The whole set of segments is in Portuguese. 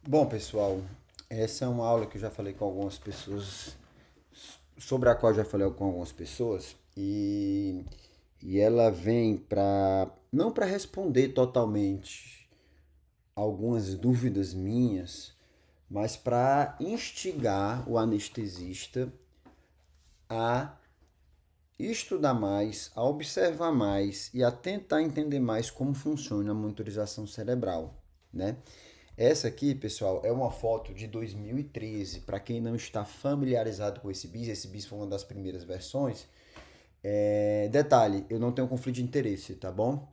Bom, pessoal, essa é uma aula que eu já falei com algumas pessoas, sobre a qual eu já falei com algumas pessoas, e ela vem para, não para responder totalmente algumas dúvidas minhas, mas para instigar o anestesista a estudar mais, a observar mais e a tentar entender mais como funciona a monitorização cerebral, né? Essa aqui, pessoal, é uma foto de 2013. Para quem não está familiarizado com esse bis foi uma das primeiras versões. Detalhe, eu não tenho conflito de interesse, tá bom?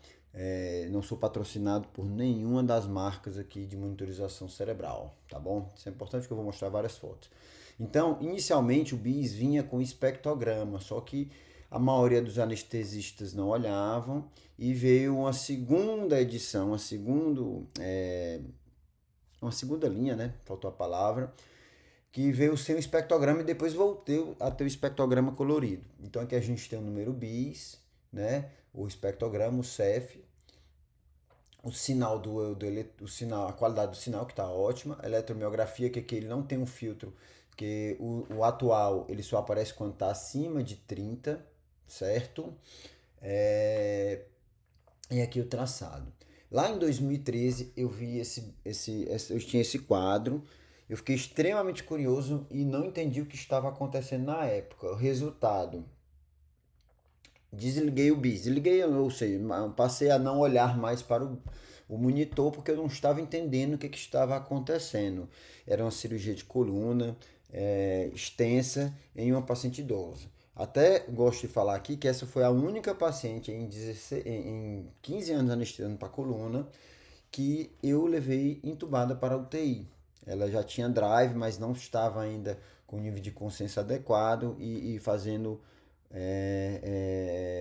Não sou patrocinado por nenhuma das marcas aqui de monitorização cerebral, tá bom? Isso é importante que eu vou mostrar várias fotos. Então, inicialmente o bis vinha com espectrograma, só que a maioria dos anestesistas não olhavam e veio uma segunda edição, uma segunda linha, né? Faltou a palavra, que veio sem o espectrograma e depois voltei a ter o espectrograma colorido. Então aqui a gente tem o número bis, né? O espectrograma, o CEF, o sinal o sinal, a qualidade do sinal que está ótima, a eletromiografia que aqui ele não tem um filtro, que o atual ele só aparece quando está acima de 30, certo? É, e aqui o traçado. Lá em 2013 eu vi eu tinha esse quadro, eu fiquei extremamente curioso e não entendi o que estava acontecendo na época. O resultado, desliguei o bis, desliguei, ou seja, passei a não olhar mais para o monitor porque eu não estava entendendo o que estava acontecendo. Era uma cirurgia de coluna extensa em uma paciente idosa. Até gosto de falar aqui que essa foi a única paciente em, 16, em 15 anos anestesiando para coluna que eu levei entubada para a UTI. Ela já tinha drive, mas não estava ainda com nível de consciência adequado e fazendo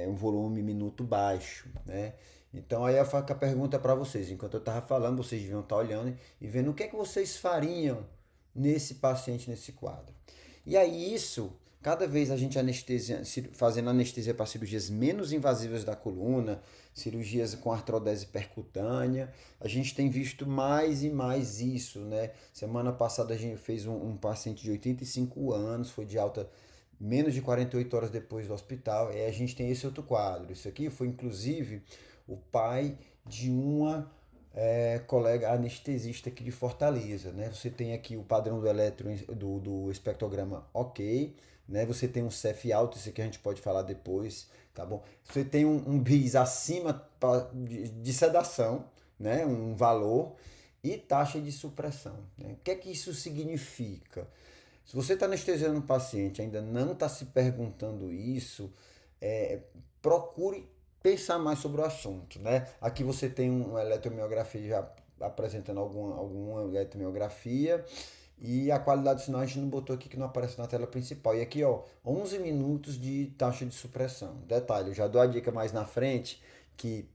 um volume minuto baixo, né? Então aí eu faço a pergunta para vocês, enquanto eu estava falando, vocês deviam estar olhando e vendo o que é que vocês fariam nesse paciente, nesse quadro. E aí isso, cada vez a gente anestesia, fazendo anestesia para cirurgias menos invasivas da coluna, cirurgias com artrodese percutânea, a gente tem visto mais e mais isso, né? Semana passada a gente fez um paciente de 85 anos, foi de alta menos de 48 horas depois do hospital, e a gente tem esse outro quadro. Isso aqui foi inclusive o pai de uma colega anestesista aqui de Fortaleza, né? Você tem aqui o padrão do do espectrograma ok, né? Você tem um CEF alto, isso aqui a gente pode falar depois, tá bom? Você tem um BIS acima de sedação, né? Um valor e taxa de supressão, né? O que é que isso significa? Se você está anestesiando um paciente e ainda não está se perguntando isso, é, procure pensar mais sobre o assunto, né? Aqui você tem uma eletromiografia já apresentando alguma eletromiografia e a qualidade do sinal a gente não botou aqui que não aparece na tela principal. E aqui, ó, 11 minutos de taxa de supressão. Detalhe, eu já dou a dica mais na frente que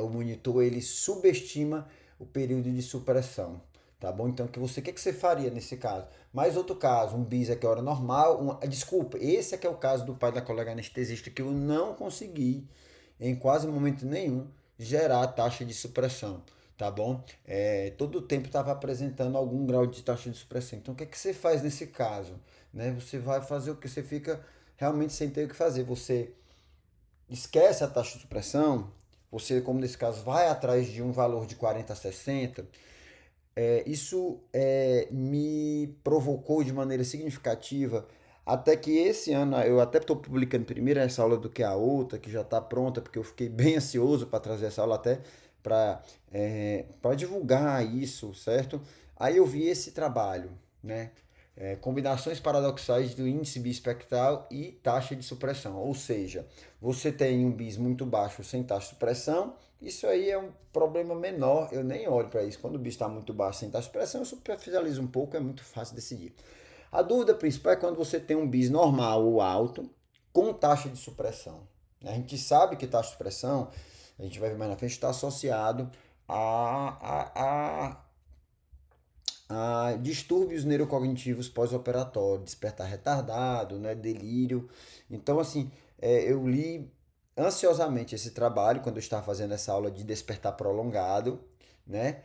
o monitor ele subestima o período de supressão, tá bom? Então, o que você faria nesse caso? Mais outro caso, um bis aqui, hora normal, desculpa, esse aqui é o caso do pai da colega anestesista que eu não consegui, em quase momento nenhum, gerar a taxa de supressão, tá bom? Todo o tempo estava apresentando algum grau de taxa de supressão. Então, o que você faz nesse caso? Né? Você vai fazer o que você fica realmente sem ter o que fazer. Você esquece a taxa de supressão, você, como nesse caso, vai atrás de um valor de 40 a 60, isso me provocou de maneira significativa, até que esse ano, eu até estou publicando primeiro essa aula do que a outra, que já está pronta, porque eu fiquei bem ansioso para trazer essa aula até para divulgar isso, certo? Aí eu vi esse trabalho, né? Combinações paradoxais do índice bispectral e taxa de supressão. Ou seja, você tem um bis muito baixo sem taxa de supressão, isso aí é um problema menor, eu nem olho para isso. Quando o bis está muito baixo sem taxa de supressão, eu superficializo um pouco, é muito fácil decidir. A dúvida principal é quando você tem um bis normal ou alto com taxa de supressão. A gente sabe que taxa de supressão, a gente vai ver mais na frente, está associado a distúrbios neurocognitivos pós-operatório, despertar retardado, né, delírio. Então, assim, eu li ansiosamente esse trabalho quando eu estava fazendo essa aula de despertar prolongado, né?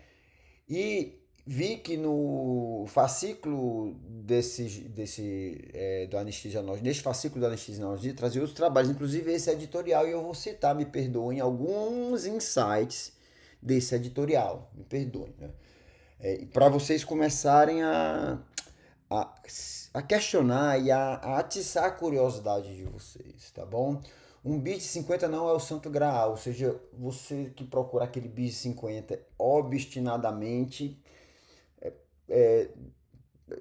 E vi que no fascículo do anestesiologista, neste fascículo do anestesiologista, trazia outros trabalhos, inclusive esse editorial, e eu vou citar, me perdoem, alguns insights desse editorial, me perdoem, né? Para vocês começarem a, a questionar e a atiçar a curiosidade de vocês, tá bom? Um bis de 50 não é o santo graal, ou seja, você que procura aquele bis de 50 obstinadamente, é,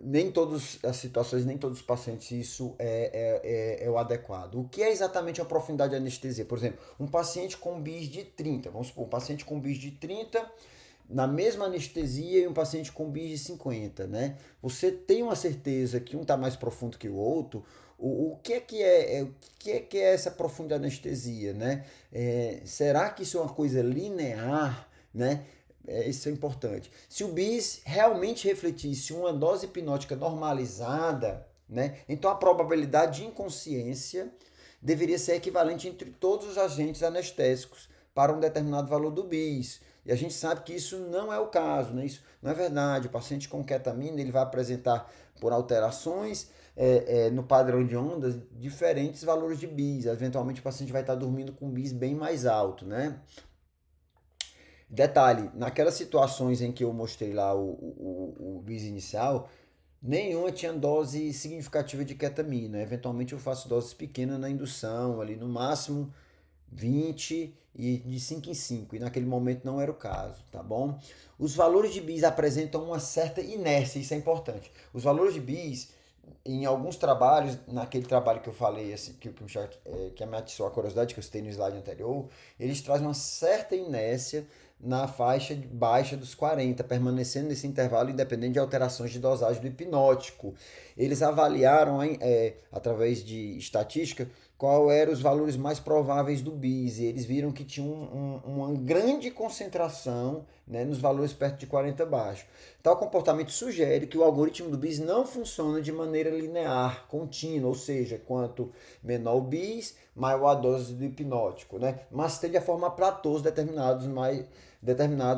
nem todas as situações, nem todos os pacientes, isso é o adequado. O que é exatamente a profundidade de anestesia? Por exemplo, um paciente com bis de 30, vamos supor, um paciente com bis de 30 na mesma anestesia e um paciente com bis de 50, né? Você tem uma certeza que um está mais profundo que o outro. O que é essa profunda anestesia, né? Será que isso é uma coisa linear, né? Isso é importante. Se o bis realmente refletisse uma dose hipnótica normalizada, né? Então a probabilidade de inconsciência deveria ser equivalente entre todos os agentes anestésicos para um determinado valor do bis. E a gente sabe que isso não é o caso, né? Isso não é verdade. O paciente com ketamina ele vai apresentar, por alterações no padrão de ondas, diferentes valores de bis. Eventualmente o paciente vai estar dormindo com um bis bem mais alto, né? Detalhe, naquelas situações em que eu mostrei lá o bis inicial, nenhuma tinha dose significativa de ketamina. Eventualmente eu faço doses pequenas na indução, ali no máximo 20 e de 5 em 5, e naquele momento não era o caso, tá bom? Os valores de bis apresentam uma certa inércia, isso é importante. Os valores de bis, em alguns trabalhos, naquele trabalho que eu falei, assim, que me atiçou a curiosidade, que eu citei no slide anterior, eles trazem uma certa inércia na faixa baixa dos 40, permanecendo nesse intervalo independente de alterações de dosagem do hipnótico. Eles avaliaram, através de estatística, qual eram os valores mais prováveis do bis, e eles viram que tinha uma grande concentração, né, nos valores perto de 40 baixo. Tal comportamento sugere que o algoritmo do bis não funciona de maneira linear, contínua, ou seja, quanto menor o bis, maior a dose do hipnótico, né? Mas tende a formar platôs determinados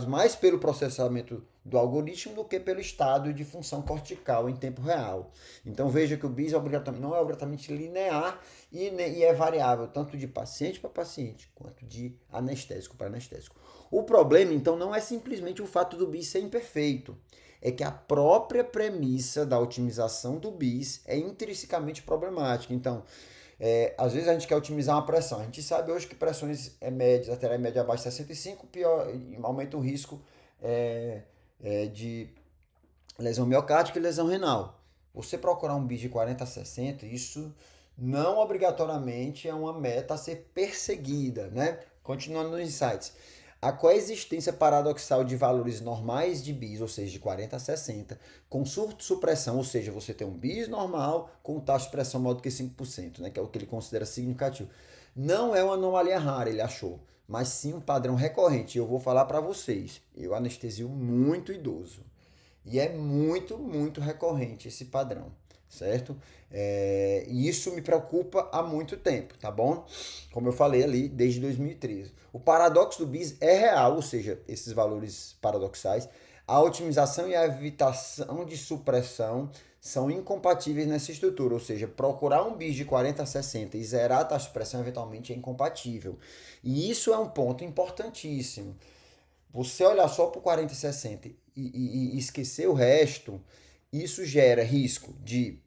mais pelo processamento do algoritmo do que pelo estado de função cortical em tempo real. Então veja que o bis não é obrigatoriamente linear e é variável tanto de paciente para paciente quanto de anestésico para anestésico. O problema, então, não é simplesmente o fato do bis ser imperfeito, é que a própria premissa da otimização do bis é intrinsecamente problemática. Então, às vezes a gente quer otimizar uma pressão. A gente sabe hoje que pressões médias, arterial média abaixo de 65, pior, aumenta o risco de lesão miocárdica e lesão renal. Você procurar um bis de 40 a 60, isso não obrigatoriamente é uma meta a ser perseguida, né? Continuando nos insights. A coexistência paradoxal de valores normais de bis, ou seja, de 40 a 60, com surto-supressão, ou seja, você tem um bis normal com taxa de pressão maior do que 5%, né, que é o que ele considera significativo. Não é uma anomalia rara, ele achou, mas sim um padrão recorrente. E eu vou falar para vocês, eu anestesio muito idoso. E é muito, muito recorrente esse padrão, certo? E isso me preocupa há muito tempo, tá bom? Como eu falei ali, desde 2013. O paradoxo do bis é real, ou seja, esses valores paradoxais. A otimização e a evitação de supressão são incompatíveis nessa estrutura, ou seja, procurar um bis de 40 a 60 e zerar a taxa de pressão eventualmente é incompatível. E isso é um ponto importantíssimo. Você olhar só para o 40 e 60 e esquecer o resto, isso gera risco de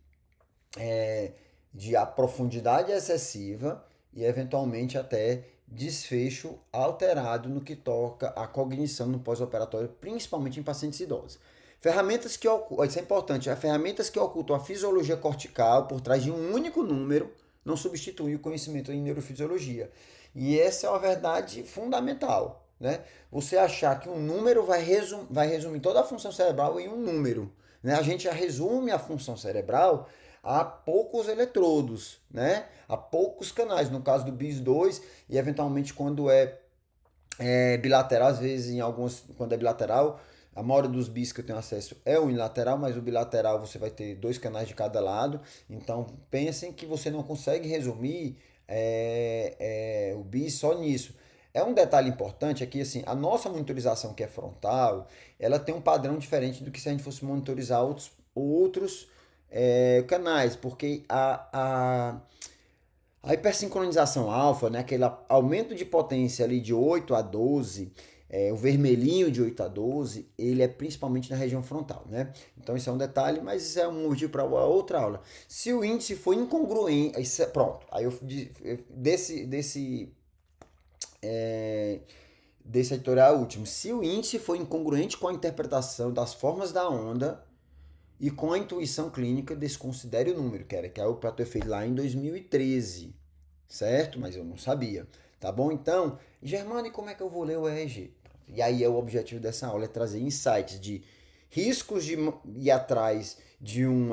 a profundidade excessiva e eventualmente até desfecho alterado no que toca à cognição no pós-operatório, principalmente em pacientes idosos. Ferramentas que ocultam, isso é importante, ferramentas que ocultam a fisiologia cortical por trás de um único número não substituem o conhecimento em neurofisiologia. E essa é uma verdade fundamental, né? Você achar que um número vai resumir toda a função cerebral em um número, né? A gente já resume a função cerebral a poucos eletrodos, né? A poucos canais, no caso do BIS2, e eventualmente quando é bilateral, às vezes quando é bilateral, a maioria dos bis que eu tenho acesso é unilateral, mas o bilateral você vai ter dois canais de cada lado. Então pensem que você não consegue resumir o bis só nisso. É um detalhe importante aqui, assim, a nossa monitorização que é frontal, ela tem um padrão diferente do que se a gente fosse monitorizar outros canais, porque a hipersincronização alfa, né, aquele aumento de potência ali de 8 a 12, o vermelhinho de 8 a 12, ele é principalmente na região frontal, né? Então isso é um detalhe, mas isso é um motivo para outra aula. Se o índice for incongruente, pronto, aí desse editorial último, se o índice for incongruente com a interpretação das formas da onda e com a intuição clínica, desconsidere o número, que é o para ter feito lá em 2013, certo? Mas eu não sabia, tá bom? Então, Germano, e como é que eu vou ler o EEG? E aí o objetivo dessa aula é trazer insights de riscos de ir atrás de um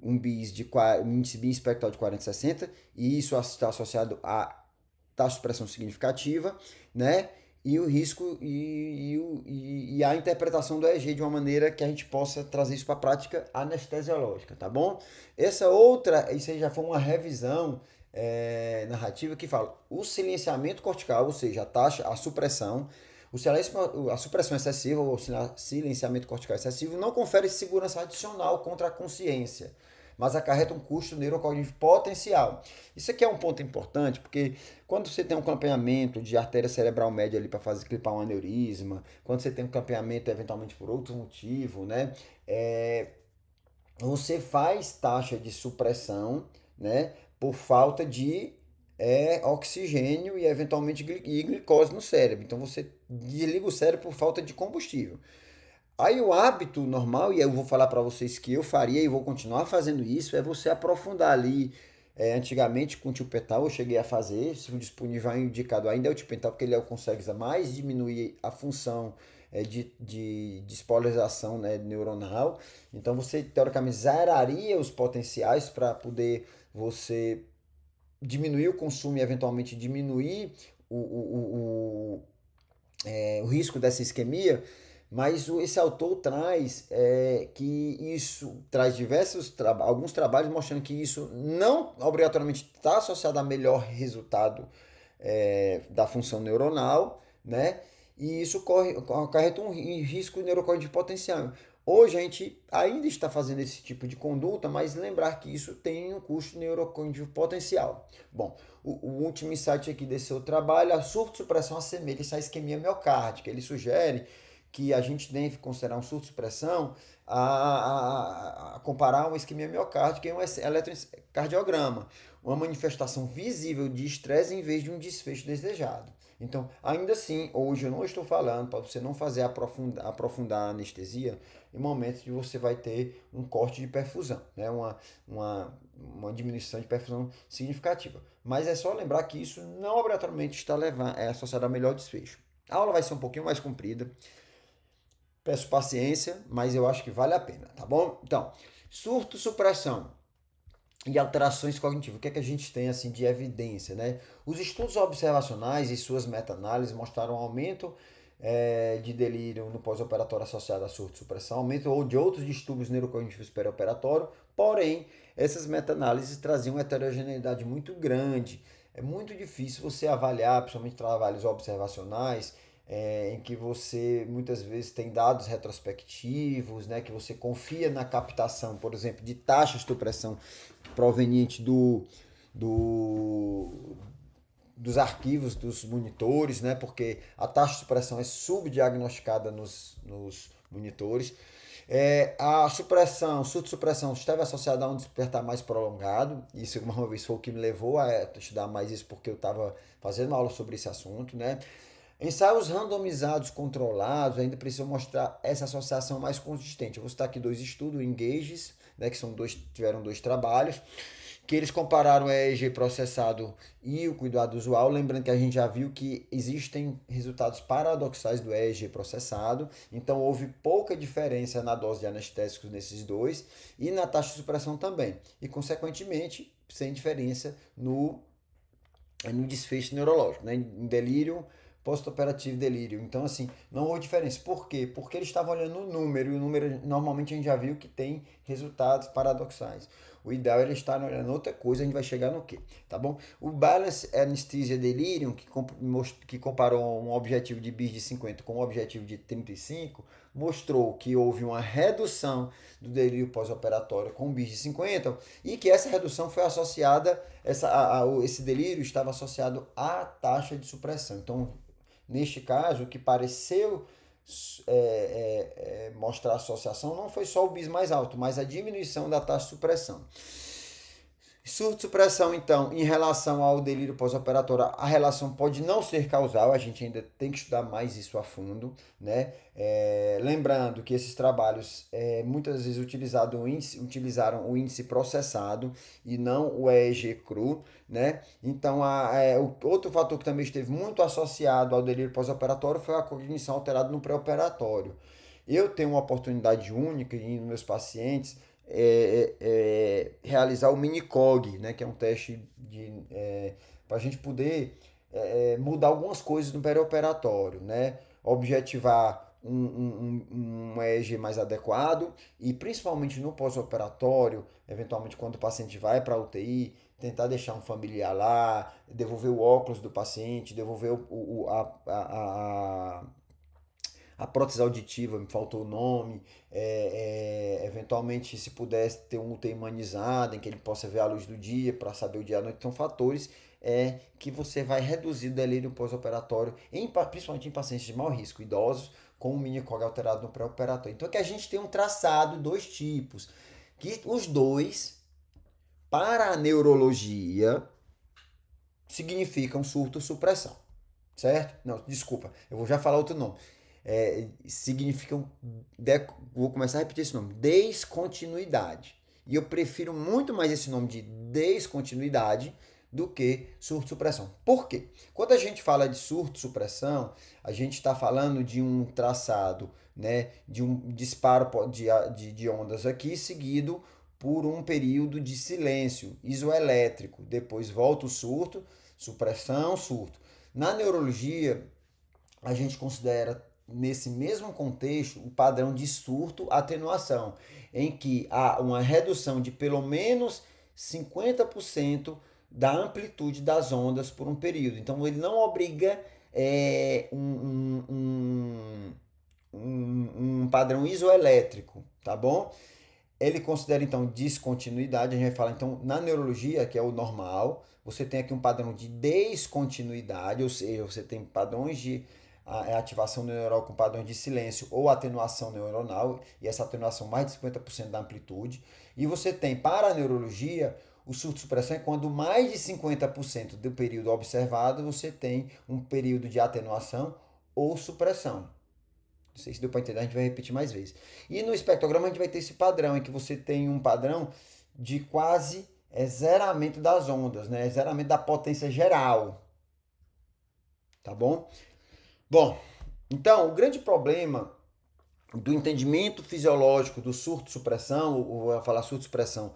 índice BIM espectral de 40/60, e isso está associado a taxa de pressão significativa, né? E o risco e a interpretação do EEG de uma maneira que a gente possa trazer isso para a prática anestesiológica, tá bom? Isso aí já foi uma revisão narrativa que fala o silenciamento cortical, ou seja, a supressão, a supressão excessiva ou silenciamento cortical excessivo não confere segurança adicional contra a consciência, mas acarreta um custo neurocognitivo potencial. Isso aqui é um ponto importante, porque quando você tem um campeamento de artéria cerebral média ali para fazer clipar um aneurisma, quando você tem um campeamento eventualmente por outro motivo, né, você faz taxa de supressão, né, por falta de oxigênio e eventualmente glicose no cérebro. Então você desliga o cérebro por falta de combustível. Aí o hábito normal, e eu vou falar para vocês que eu faria e vou continuar fazendo isso, é você aprofundar ali. Antigamente com o tio Petal eu cheguei a fazer, se o disponível indicado ainda é o tio Petal, porque ele consegue mais diminuir a função de despolarização, né, neuronal. Então você teoricamente zeraria os potenciais para poder você diminuir o consumo e eventualmente diminuir o risco dessa isquemia, mas esse autor traz que isso traz alguns trabalhos mostrando que isso não obrigatoriamente está associado a melhor resultado da função neuronal, né? E isso acarreta um risco neurocognitivo potencial. Hoje a gente ainda está fazendo esse tipo de conduta, mas lembrar que isso tem um custo neurocognitivo potencial. Bom, o último insight aqui desse seu trabalho, a surto-supressão assemelha-se à isquemia miocárdica. Ele sugere que a gente deve considerar um surto-supressão a comparar uma isquemia miocárdica e um eletrocardiograma, uma manifestação visível de estresse em vez de um desfecho desejado. Então, ainda assim, hoje eu não estou falando para você não fazer aprofundar a anestesia em momentos que você vai ter um corte de perfusão, né? uma diminuição de perfusão significativa. Mas é só lembrar que isso não obrigatoriamente está associado a melhor desfecho. A aula vai ser um pouquinho mais comprida. Peço paciência, mas eu acho que vale a pena, tá bom? Então, surto, supressão e alterações cognitivas. O que é que a gente tem assim de evidência, né? Os estudos observacionais e suas meta-análises mostraram um aumento de delírio no pós-operatório associado a surto-supressão, aumento ou de outros distúrbios neurocognitivos perioperatório, porém, essas meta-análises traziam uma heterogeneidade muito grande. É muito difícil você avaliar, principalmente trabalhos observacionais, em que você muitas vezes tem dados retrospectivos, né, que você confia na captação, por exemplo, de taxas de supressão proveniente do, dos arquivos dos monitores, né, porque a taxa de supressão é subdiagnosticada nos monitores. A supressão, surto-supressão, esteve associada a um despertar mais prolongado. Isso, uma vez, foi o que me levou a estudar mais isso, porque eu estava fazendo uma aula sobre esse assunto, né? Ensaios randomizados controlados ainda precisam mostrar essa associação mais consistente. Eu vou citar aqui dois estudos, Engages, né, que tiveram dois trabalhos, que eles compararam o EEG processado e o cuidado usual, lembrando que a gente já viu que existem resultados paradoxais do EEG processado, então houve pouca diferença na dose de anestésicos nesses dois e na taxa de supressão também, e consequentemente sem diferença no desfecho neurológico, né? Em delírio pós-operativo delírio. Então, assim, não houve diferença. Por quê? Porque eles estavam olhando o número, e o número, normalmente, a gente já viu que tem resultados paradoxais. O ideal é ele estar olhando outra coisa, a gente vai chegar no quê? Tá bom? O Balance Anesthesia Delirium, que comparou um objetivo de BIS de 50 com um objetivo de 35, mostrou que houve uma redução do delírio pós-operatório com BIS de 50 e que essa redução foi associada, esse delírio estava associado à taxa de supressão. Então, neste caso, o que pareceu mostrar associação não foi só o BIS mais alto, mas a diminuição da taxa de supressão. Surto de supressão, então, em relação ao delírio pós-operatório, a relação pode não ser causal, a gente ainda tem que estudar mais isso a fundo, né? Lembrando que esses trabalhos muitas vezes utilizaram o índice processado e não o EEG cru, né? Então, o outro fator que também esteve muito associado ao delírio pós-operatório foi a cognição alterada no pré-operatório. Eu tenho uma oportunidade única em meus pacientes realizar o mini-cog, né, que é um teste para a gente poder mudar algumas coisas no perioperatório, né, objetivar um EEG mais adequado e principalmente no pós-operatório, eventualmente quando o paciente vai para a UTI, tentar deixar um familiar lá, devolver o óculos do paciente, devolver a prótese auditiva, me faltou o nome, eventualmente se pudesse ter um UTI humanizado, em que ele possa ver a luz do dia para saber o dia à noite, são fatores que você vai reduzir o delírio pós-operatório, principalmente em pacientes de maior risco, idosos, com um mini-cog alterado no pré-operatório. Então aqui a gente tem um traçado, dois tipos, que os dois, para a neurologia, significam surto-supressão, certo? Não, desculpa, eu vou já falar outro nome. Significam, vou começar a repetir esse nome, descontinuidade. E eu prefiro muito mais esse nome de descontinuidade do que surto-supressão. Por quê? Quando a gente fala de surto-supressão, a gente está falando de um traçado, né, de um disparo de ondas aqui, seguido por um período de silêncio isoelétrico. Depois volta o surto, supressão, surto. Na neurologia, a gente considera nesse mesmo contexto o padrão de surto-atenuação, em que há uma redução de pelo menos 50% da amplitude das ondas por um período. Então ele não obriga um padrão isoelétrico, tá bom? Ele considera então descontinuidade, a gente vai falar então na neurologia, que é o normal, você tem aqui um padrão de descontinuidade, ou seja, você tem padrões de ativação neural com padrões de silêncio ou atenuação neuronal, e essa atenuação mais de 50% da amplitude. E você tem para a neurologia, o surto-supressão é quando mais de 50% do período observado você tem um período de atenuação ou supressão. Não sei se deu para entender, a gente vai repetir mais vezes. E no espectrograma a gente vai ter esse padrão, em que você tem um padrão de quase zeramento das ondas, né? Zeramento da potência geral. Tá bom? Bom, então o grande problema do entendimento fisiológico do surto-supressão, ou vou falar surto-supressão,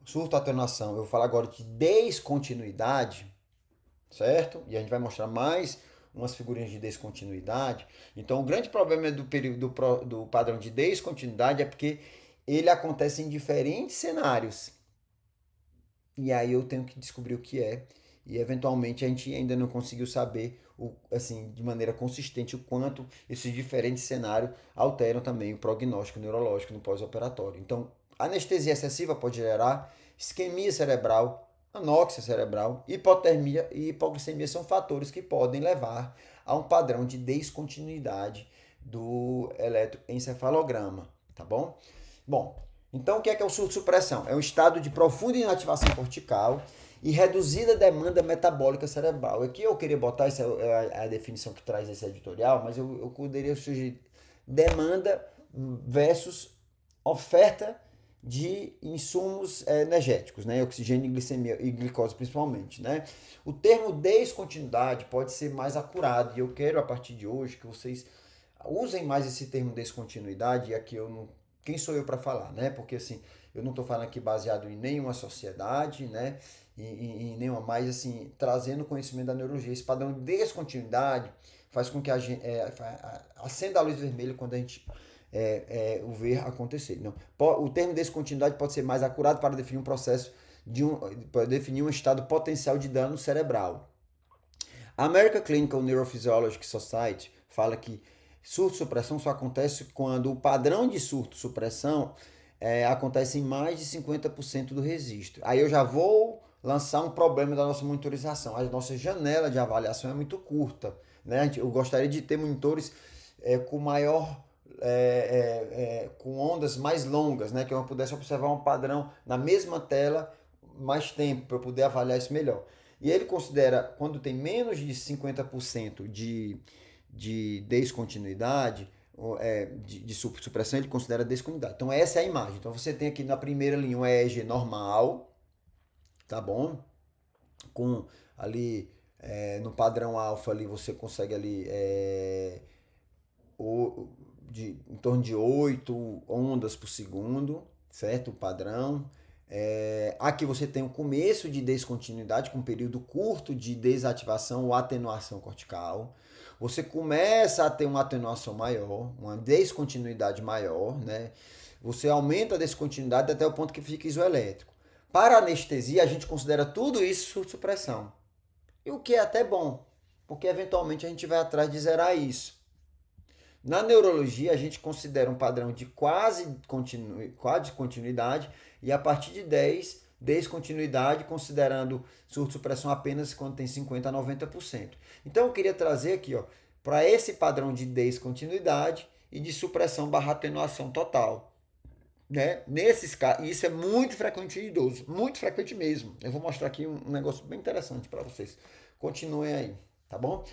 surto-atenuação, eu vou falar agora de descontinuidade, certo? E a gente vai mostrar mais umas figurinhas de descontinuidade. Então, o grande problema do período do padrão de descontinuidade é porque ele acontece em diferentes cenários. E aí eu tenho que descobrir o que é. E eventualmente a gente ainda não conseguiu saber assim, de maneira consistente o quanto esses diferentes cenários alteram também o prognóstico neurológico no pós-operatório. Então, anestesia excessiva pode gerar isquemia cerebral, anóxia cerebral, hipotermia e hipoglicemia são fatores que podem levar a um padrão de descontinuidade do eletroencefalograma, tá bom? Bom, então o que é o surto-supressão? É um estado de profunda inativação cortical e reduzida demanda metabólica cerebral. Aqui eu queria botar, essa é a definição que traz esse editorial, mas eu poderia sugerir demanda versus oferta de insumos energéticos, né? Oxigênio, glicemia e glicose principalmente, né? O termo descontinuidade pode ser mais acurado e eu quero a partir de hoje que vocês usem mais esse termo descontinuidade, e aqui eu não, quem sou eu para falar, né? Porque assim, eu não estou falando aqui baseado em nenhuma sociedade, né? E nenhuma mais assim, trazendo conhecimento da neurologia. Esse padrão de descontinuidade faz com que acenda a luz vermelha quando a gente o ver acontecer. Não, o termo descontinuidade pode ser mais acurado para definir um processo para definir um estado potencial de dano cerebral. A American Clinical Neurophysiological Society fala que surto-supressão só acontece quando o padrão de surto-supressão acontece em mais de 50% do registro. Aí eu já vou lançar um problema da nossa monitorização. A nossa janela de avaliação é muito curta. Né? Eu gostaria de ter monitores com maior com ondas mais longas, né? Que eu pudesse observar um padrão na mesma tela mais tempo para eu poder avaliar isso melhor. E ele considera, quando tem menos de 50% de descontinuidade, de supressão, ele considera descontinuidade. Então essa é a imagem. Então você tem aqui na primeira linha um EEG normal, tá bom? Com ali no padrão alfa ali você consegue ali em torno de 8 ondas por segundo, certo? O padrão. Aqui você tem o começo de descontinuidade com um período curto de desativação ou atenuação cortical. Você começa a ter uma atenuação maior, uma descontinuidade maior, né? Você aumenta a descontinuidade até o ponto que fica isoelétrico. Para anestesia, a gente considera tudo isso surto-supressão. E o que é até bom, porque eventualmente a gente vai atrás de zerar isso. Na neurologia, a gente considera um padrão de quase continuidade e a partir de 10, descontinuidade, considerando surto-supressão apenas quando tem 50% a 90%. Então, eu queria trazer aqui, para esse padrão de descontinuidade e de supressão barra atenuação total. Né? Nesses casos, isso é muito frequente em idoso, muito frequente mesmo. Eu vou mostrar aqui um negócio bem interessante para vocês. Continuem aí, tá bom?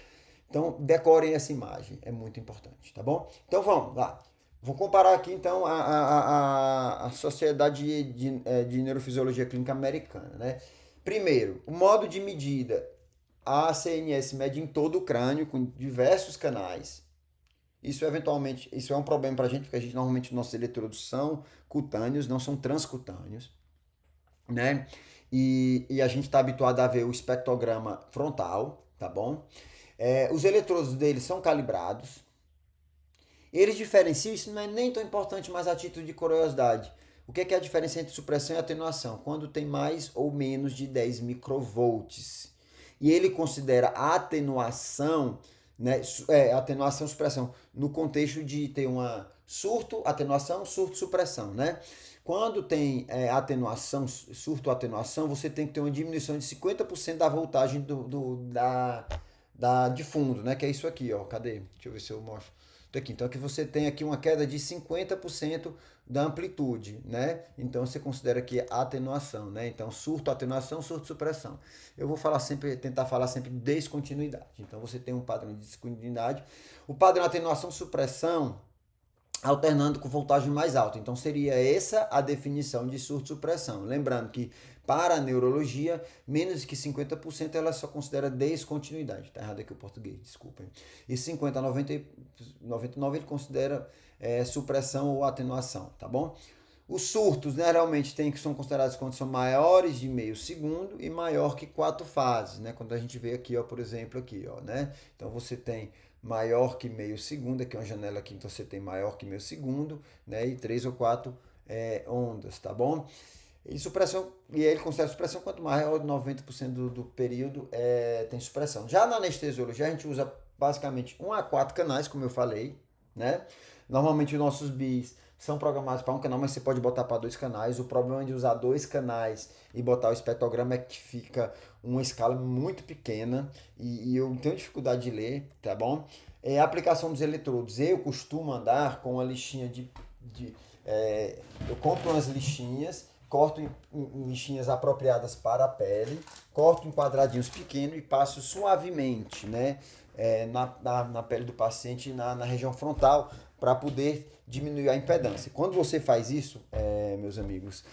Então, decorem essa imagem, é muito importante, tá bom? Então, vamos lá. Vou comparar aqui, então, a Sociedade de Neurofisiologia Clínica Americana, né? Primeiro, o modo de medida. A CNS mede em todo o crânio, com diversos canais. Isso, eventualmente, isso é um problema para a gente, porque a gente, normalmente, nossos eletrodos são cutâneos, não são transcutâneos, né? E a gente está habituado a ver o espectrograma frontal, tá bom? Os eletrodos deles são calibrados. Eles diferenciam, isso não é nem tão importante, mas a título de curiosidade. O que é a diferença entre supressão e atenuação? Quando tem mais ou menos de 10 microvolts. E ele considera a atenuação, né, atenuação e supressão, no contexto de ter uma atenuação, supressão, né? Quando tem atenuação, surto-atenuação, você tem que ter uma diminuição de 50% da voltagem de fundo, né? Que é isso aqui, ó. Cadê? Deixa eu ver se eu mostro. Aqui. Então aqui você tem aqui uma queda de 50% da amplitude, né? Então você considera que atenuação, né? Então surto-atenuação, surto-supressão. Eu vou tentar falar sempre descontinuidade. Então você tem um padrão de descontinuidade. O padrão atenuação-supressão alternando com voltagem mais alta. Então seria essa a definição de surto-supressão. Lembrando que para a neurologia, menos que 50% ela só considera descontinuidade. Está errado aqui o português, desculpem. E 50 a 99 ele considera supressão ou atenuação, tá bom? Os surtos, né, realmente são considerados quando são maiores de meio segundo e maior que 4 fases, né? Quando a gente vê aqui, ó, por exemplo, aqui, ó, né? Então você tem maior que meio segundo, aqui é uma janela aqui, então você tem maior que meio segundo, né? E 3 ou 4 ondas, tá bom? E supressão, e ele considera supressão quanto maior de 90% do período tem supressão. Já na anestesiologia, a gente usa basicamente 1 a 4 canais, como eu falei, né? Normalmente os nossos BIs são programados para um canal, mas você pode botar para 2 canais. O problema de usar 2 canais e botar o espectrograma é que fica uma escala muito pequena e eu tenho dificuldade de ler, tá bom? A aplicação dos eletrodos, eu costumo andar com uma lixinha eu compro umas lixinhas, corto em lixinhas apropriadas para a pele, corto em quadradinhos pequenos e passo suavemente, né? Na pele do paciente, na região frontal, para poder diminuir a impedância. Quando você faz isso, meus amigos,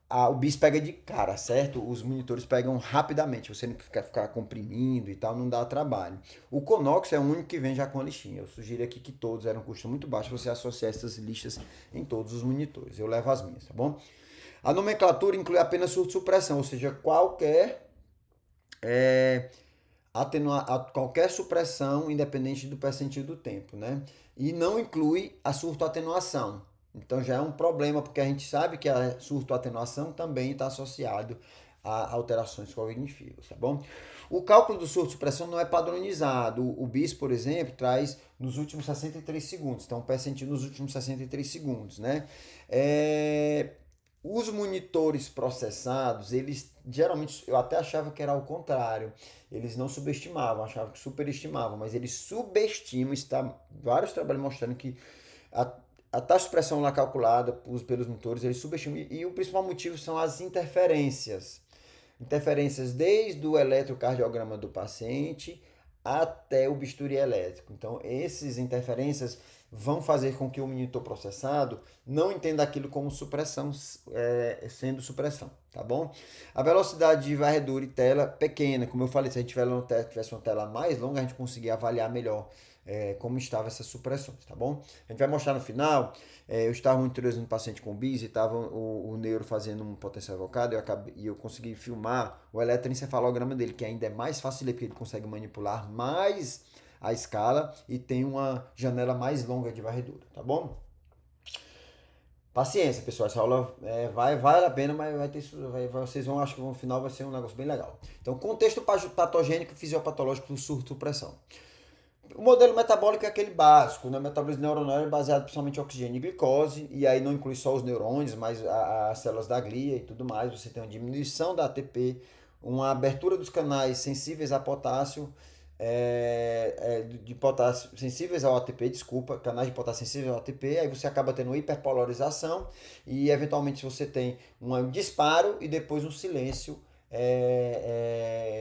o bis pega de cara, certo? Os monitores pegam rapidamente, você não ficar comprimindo e tal, não dá trabalho. O Conox é o único que vem já com a lixinha. Eu sugiro aqui que todos eram um custo muito baixo, você associar essas lixas em todos os monitores. Eu levo as minhas, tá bom? A nomenclatura inclui apenas surto-supressão, ou seja, qualquer atenuar qualquer supressão independente do percentil do tempo, né? E não inclui a surto-atenuação. Então já é um problema, porque a gente sabe que a surto-atenuação também está associado a alterações cognitivas, tá bom? O cálculo do surto-supressão não é padronizado. O BIS, por exemplo, traz nos últimos 63 segundos, então o percentil nos últimos 63 segundos, né? Os monitores processados, eles geralmente, eu até achava que era ao contrário, eles não subestimavam, achavam que superestimavam, mas eles subestimam, está vários trabalhos mostrando que a, a taxa de pressão lá calculada pelos motores, eles subestimam, e o principal motivo são as interferências. Interferências desde o eletrocardiograma do paciente até o bisturi elétrico. Então, essas interferências vão fazer com que o monitor processado não entenda aquilo como supressão, sendo supressão, tá bom? A velocidade de varredura e tela pequena, como eu falei, se a gente tivesse uma tela mais longa, a gente conseguia avaliar melhor como estavam essas supressões, tá bom? A gente vai mostrar no final. Eu estava monitorizando um paciente com BIS e estava o neuro fazendo um potencial evocado e eu consegui filmar o eletroencefalograma dele, que ainda é mais fácil porque ele consegue manipular mais a escala e tem uma janela mais longa de varredura, tá bom? Paciência, pessoal, essa aula vale a pena, mas vocês vão, acho que no final vai ser um negócio bem legal. Então, contexto patogênico fisiopatológico do surto-supressão. O modelo metabólico é aquele básico, né? O metabolismo neuronal é baseado principalmente em oxigênio e glicose, e aí não inclui só os neurônios, mas as células da glia e tudo mais. Você tem uma diminuição da ATP, uma abertura dos canais sensíveis a potássio, de potássio sensíveis ao ATP, desculpa, canais de potássio sensíveis ao ATP, aí você acaba tendo uma hiperpolarização e eventualmente você tem um disparo e depois um silêncio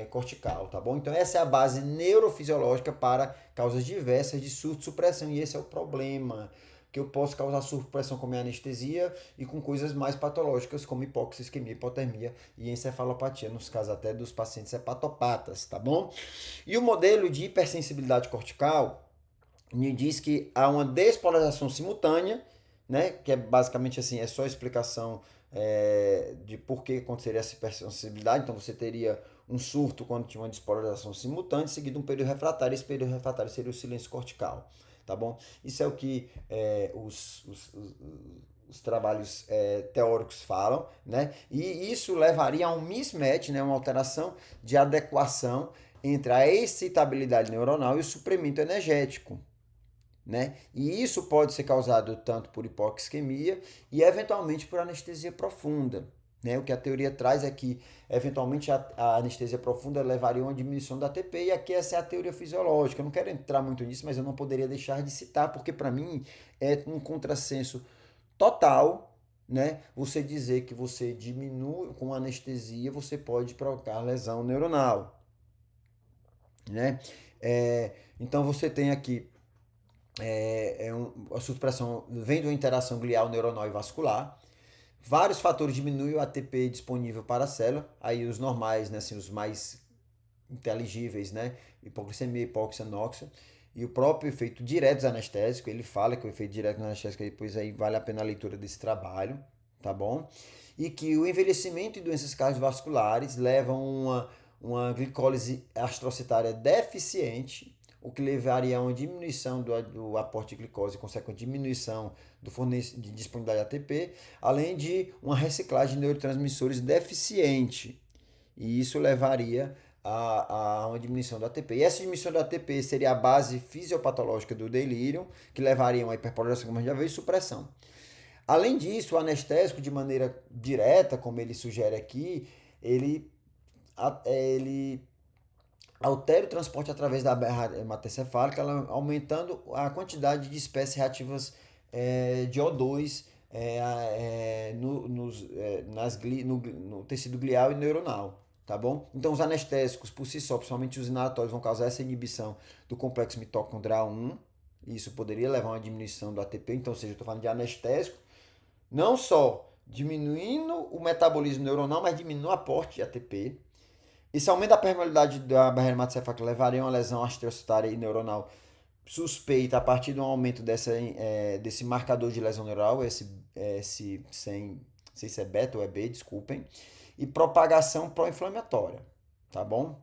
cortical, tá bom? Então essa é a base neurofisiológica para causas diversas de surto-supressão, e esse é o problema, que eu posso causar surto-supressão com minha anestesia e com coisas mais patológicas como hipóxia, isquemia, hipotermia e encefalopatia, nos casos até dos pacientes hepatopatas, tá bom? E o modelo de hipersensibilidade cortical me diz que há uma despolarização simultânea, né? Que é basicamente assim, é só explicação de por que aconteceria essa hipersensibilidade. Então você teria um surto quando tinha uma despolarização simultânea, seguido um período refratário. Esse período refratário seria o silêncio cortical, tá bom? Isso é o que os trabalhos teóricos falam, né? E isso levaria a um mismatch, né? Uma alteração de adequação entre a excitabilidade neuronal e o suprimento energético, né? E isso pode ser causado tanto por hipoxemia e eventualmente por anestesia profunda. Né? O que a teoria traz é que, eventualmente, a anestesia profunda levaria a uma diminuição da ATP, e aqui essa é a teoria fisiológica. Eu não quero entrar muito nisso, mas eu não poderia deixar de citar, porque para mim é um contrassenso total, né? Você dizer que você diminui com anestesia, você pode provocar lesão neuronal, né? Então você tem aqui a supressão vem de uma interação glial, neuronal e vascular. Vários fatores diminuem o ATP disponível para a célula. Aí os normais, né, assim, os mais inteligíveis, né? Hipoglicemia, hipóxia, anóxia. E o próprio efeito direto anestésico, ele fala que o efeito direto anestésico, depois aí vale a pena a leitura desse trabalho, tá bom? E que o envelhecimento e doenças cardiovasculares levam a uma glicólise astrocitária deficiente, o que levaria a uma diminuição do aporte de glicose, consequente diminuição de disponibilidade de ATP, além de uma reciclagem de neurotransmissores deficiente. E isso levaria a uma diminuição do ATP. E essa diminuição do ATP seria a base fisiopatológica do delírio, que levaria a uma hiperpolarização, como a gente já viu, e supressão. Além disso, o anestésico, de maneira direta, como ele sugere aqui, ele, ele altera o transporte através da barra hematocefálica, aumentando a quantidade de espécies reativas de O2 no tecido glial e neuronal, tá bom? Então os anestésicos por si só, principalmente os inalatórios, vão causar essa inibição do complexo mitocondrial 1, e isso poderia levar a uma diminuição do ATP. Então, ou seja, eu estou falando de anestésico, não só diminuindo o metabolismo neuronal, mas diminuindo o aporte de ATP. Esse aumento da permeabilidade da barreira hematocefálica levaria a uma lesão osteocitária e neuronal suspeita a partir de um aumento desse marcador de lesão neural, não sei se é beta ou é B, desculpem, e propagação pró-inflamatória, tá bom?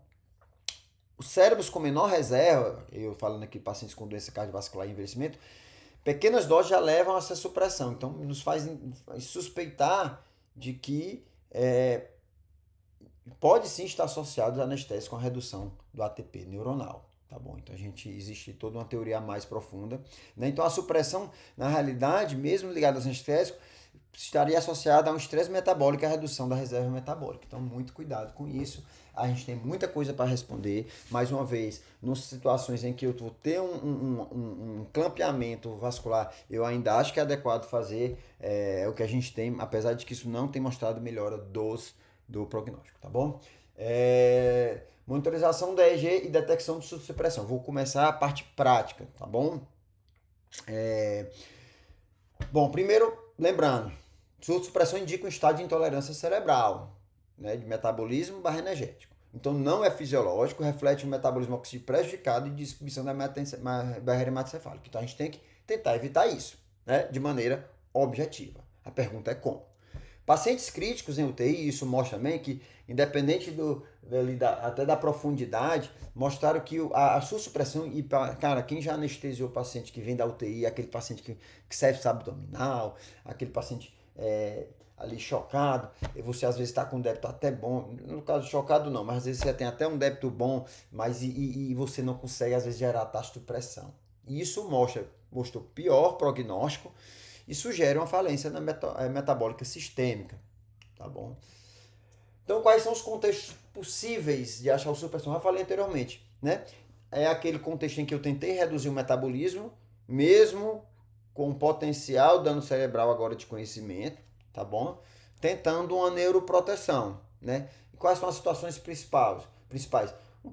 os cérebros com menor reserva, eu falando aqui pacientes com doença cardiovascular e envelhecimento, pequenas doses já levam a essa supressão. Então, nos faz suspeitar de que pode sim estar associado ao anestésico com a redução do ATP neuronal. Tá bom? Então, existe toda uma teoria mais profunda. Né? Então, a supressão, na realidade, mesmo ligada ao anestésico, estaria associada a um estresse metabólico e a redução da reserva metabólica. Então, muito cuidado com isso. A gente tem muita coisa para responder. Mais uma vez, nas situações em que eu vou ter um clampeamento vascular, eu ainda acho que é adequado fazer o que a gente tem, apesar de que isso não tem mostrado melhora do prognóstico, tá bom? Monitorização da EEG e detecção de supressão. Vou começar a parte prática, tá bom? Bom, primeiro, lembrando, supressão indica um estado de intolerância cerebral, né, de metabolismo barra energético. Então não é fisiológico, reflete um metabolismo oxígeno prejudicado e distribuição da barreira hematocefálica. Então a gente tem que tentar evitar isso, né, de maneira objetiva. A pergunta é como. Pacientes críticos em UTI, isso mostra também que, independente até da profundidade, mostraram que a sussupressão, e cara, quem já anestesiou o paciente que vem da UTI, aquele paciente que serve abdominal, aquele paciente ali chocado, e você às vezes está com um débito até bom, no caso chocado não, mas às vezes você tem até um débito bom, mas e você não consegue às vezes gerar taxa de pressão. E isso mostrou pior prognóstico, e sugere uma falência metabólica sistêmica, tá bom? Então, quais são os contextos possíveis de achar o supressão? Já falei anteriormente, né? É aquele contexto em que eu tentei reduzir o metabolismo, mesmo com potencial dano cerebral agora de conhecimento, tá bom? Tentando uma neuroproteção, né? E quais são as situações principais? Um